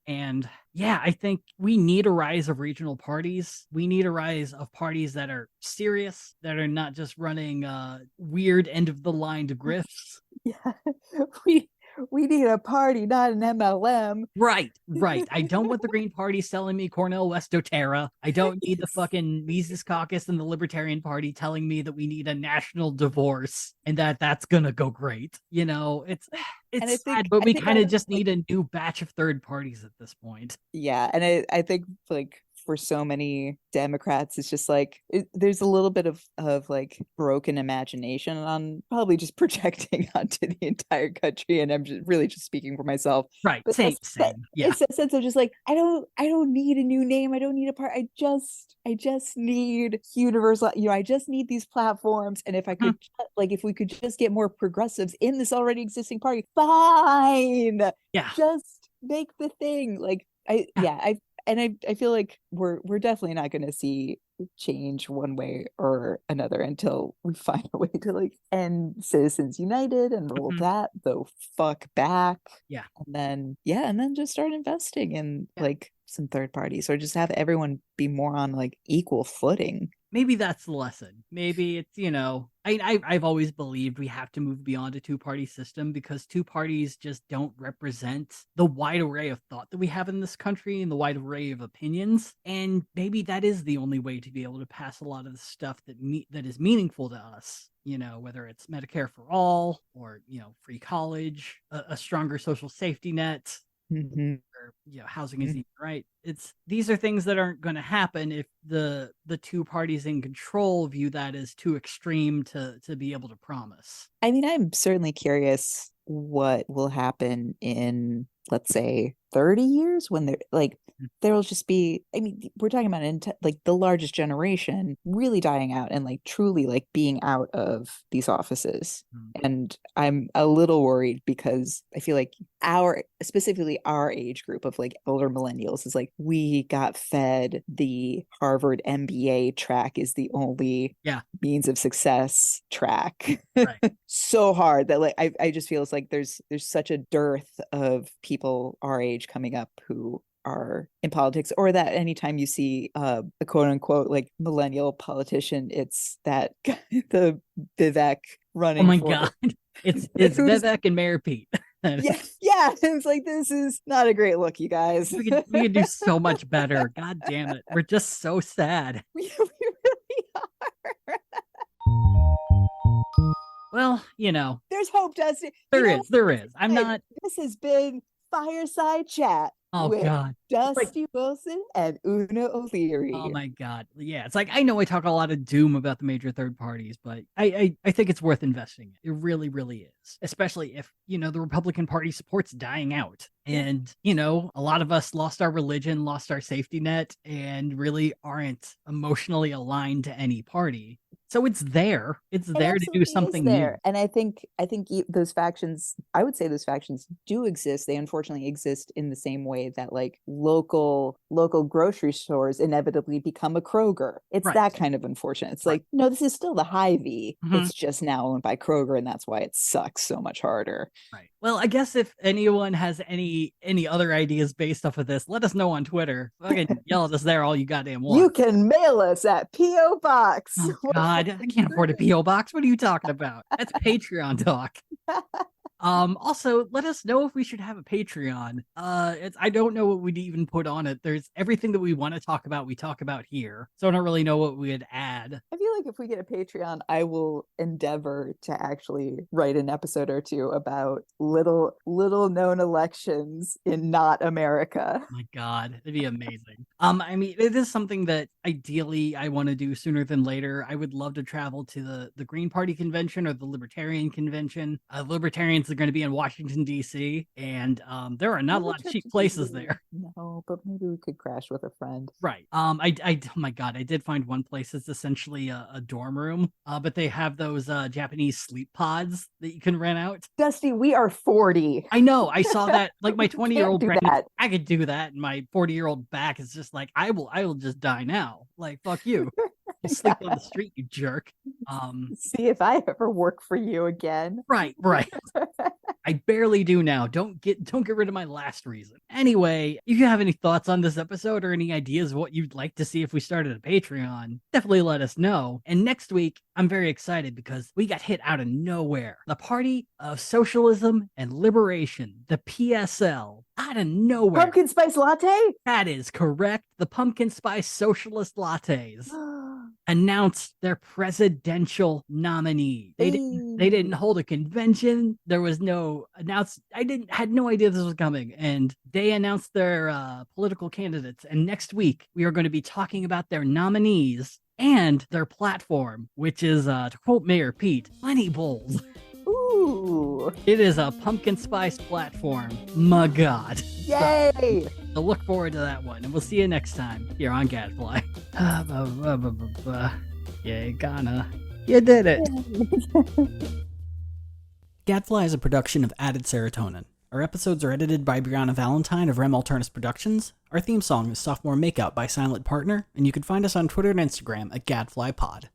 And yeah, I think we need a rise of regional parties. We need a rise of parties that are serious, that are not just running weird end of the line grifts. Yeah, we need a party, not an MLM. Right. I don't want the Green Party selling me Cornel West doTERRA. I don't need the fucking Mises Caucus and the Libertarian Party telling me that we need a national divorce and that's gonna go great. It's sad, but we kind of just need a new batch of third parties at this point. Yeah, and I think like for so many Democrats, it's just like there's a little bit of like broken imagination on probably just projecting onto the entire country, and I'm really just speaking for myself. Right, but same. Yeah, it's a sense of just like I don't need a new name. I don't need a part. I just need universal. I just need these platforms, and if I could if we could just get more progressives in this already existing party, fine. Yeah, just make the thing. I feel like we're definitely not going to see change one way or another until we find a way to like end Citizens United and roll that the fuck back. Yeah. And then just start investing in like some third parties, or just have everyone be more on like equal footing. Maybe that's the lesson. Maybe it's, I've always believed we have to move beyond a two-party system because two parties just don't represent the wide array of thought that we have in this country and the wide array of opinions. And maybe that is the only way to be able to pass a lot of the stuff that is meaningful to us. Whether it's Medicare for all or, free college, a stronger social safety net. Mm-hmm. Or, housing isn't even right. These are things that aren't going to happen if the two parties in control view that as too extreme to be able to promise. I mean, I'm certainly curious what will happen in, let's say, 30 years when there will just be, I mean, we're talking about like the largest generation really dying out and like truly like being out of these offices. And I'm a little worried because I feel like specifically our age group of like older millennials is like, we got fed the Harvard MBA track is the only means of success track. Right. So hard that like I just feel it's like there's such a dearth of people our age coming up who are in politics, or that anytime you see a quote unquote like millennial politician, it's that the Vivek running. Oh my god, it's Vivek and Mayor Pete. Yeah, it's like, this is not a great look, you guys. we could do so much better. God damn it, we're just so sad. We really are. Well, there's hope, Dustin. There is. I'm not. This has been Fireside Chat. Oh with God. Like, Dusty Wilson and Una oh O'Leary. my God. Yeah. It's like I know I talk a lot of doom about the major third parties, but I think it's worth investing in. It really, really is. Especially if, the Republican Party support's dying out. And, a lot of us lost our religion, lost our safety net, and really aren't emotionally aligned to any party. So it's there. It's It there to do absolutely is something there. new. And I think those factions, I would say those factions do exist. They unfortunately exist in the same way that like local grocery stores inevitably become a Kroger. It's Right. that kind of unfortunate. It's Right. like, no, this is still the Hy-Vee. Mhm. It's just now owned by Kroger, and that's why it sucks so much harder. Right. Well, I guess if anyone has any other ideas based off of this, let us know on Twitter. Fucking yell at us there all you goddamn want. You can mail us at P.O. Box. Oh God, I can't afford a P.O. box. What are you talking about? That's Patreon talk. Also, let us know if we should have a Patreon. I don't know what we'd even put on it. There's everything that we want to talk about, we talk about here. So I don't really know what we'd add. I feel like if we get a Patreon, I will endeavor to actually write an episode or two about little known elections in not America. Oh my God, it'd be amazing. I mean, it is something that ideally I want to do sooner than later. I would love to travel to the Green Party convention or the Libertarian convention. Libertarians are going to be in Washington D.C. and there are not a lot of cheap places there. No, but maybe we could crash with a friend. Right. Oh my God, I did find one place that's essentially a dorm room, but they have those Japanese sleep pods that you can rent out. Dusty, we are 40. I know. I saw that. Like my 20-year-old do brain, that. I could do that, and my 40-year-old back is just like, I will just die now. Like, fuck you. You sleep on the street, you jerk. See if I ever work for you again. Right. I barely do now. Don't get rid of my last reason. Anyway, if you have any thoughts on this episode or any ideas of what you'd like to see if we started a Patreon, definitely let us know. And next week, I'm very excited because we got hit out of nowhere. The Party of Socialism and Liberation, the PSL, out of nowhere. Pumpkin spice latte? That is correct. The Pumpkin Spice Socialist Lattes announced their presidential nominee. They didn't hold a convention. There was no had no idea this was coming, and they announced their political candidates. And next week we are going to be talking about their nominees and their platform, which is to quote Mayor Pete, plenty bold. Ooh. It is a pumpkin spice platform. My God. Yay! So look forward to that one, and we'll see you next time here on Gadfly. Yay, Ghana. You did it. Gadfly is a production of Added Serotonin. Our episodes are edited by Brianna Valentine of Rem Alternus Productions. Our theme song is Sophomore Makeout by Silent Partner, and you can find us on Twitter and Instagram at GadflyPod.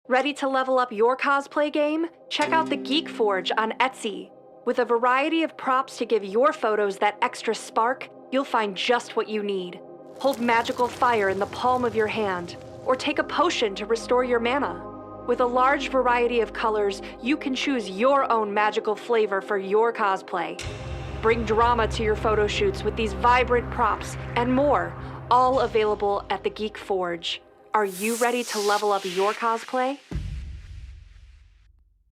Ready to level up your cosplay game? Check out the Geek Forge on Etsy. With a variety of props to give your photos that extra spark, you'll find just what you need. Hold magical fire in the palm of your hand, or take a potion to restore your mana. With a large variety of colors, you can choose your own magical flavor for your cosplay. Bring drama to your photo shoots with these vibrant props and more, all available at the Geek Forge. Are you ready to level up your cosplay?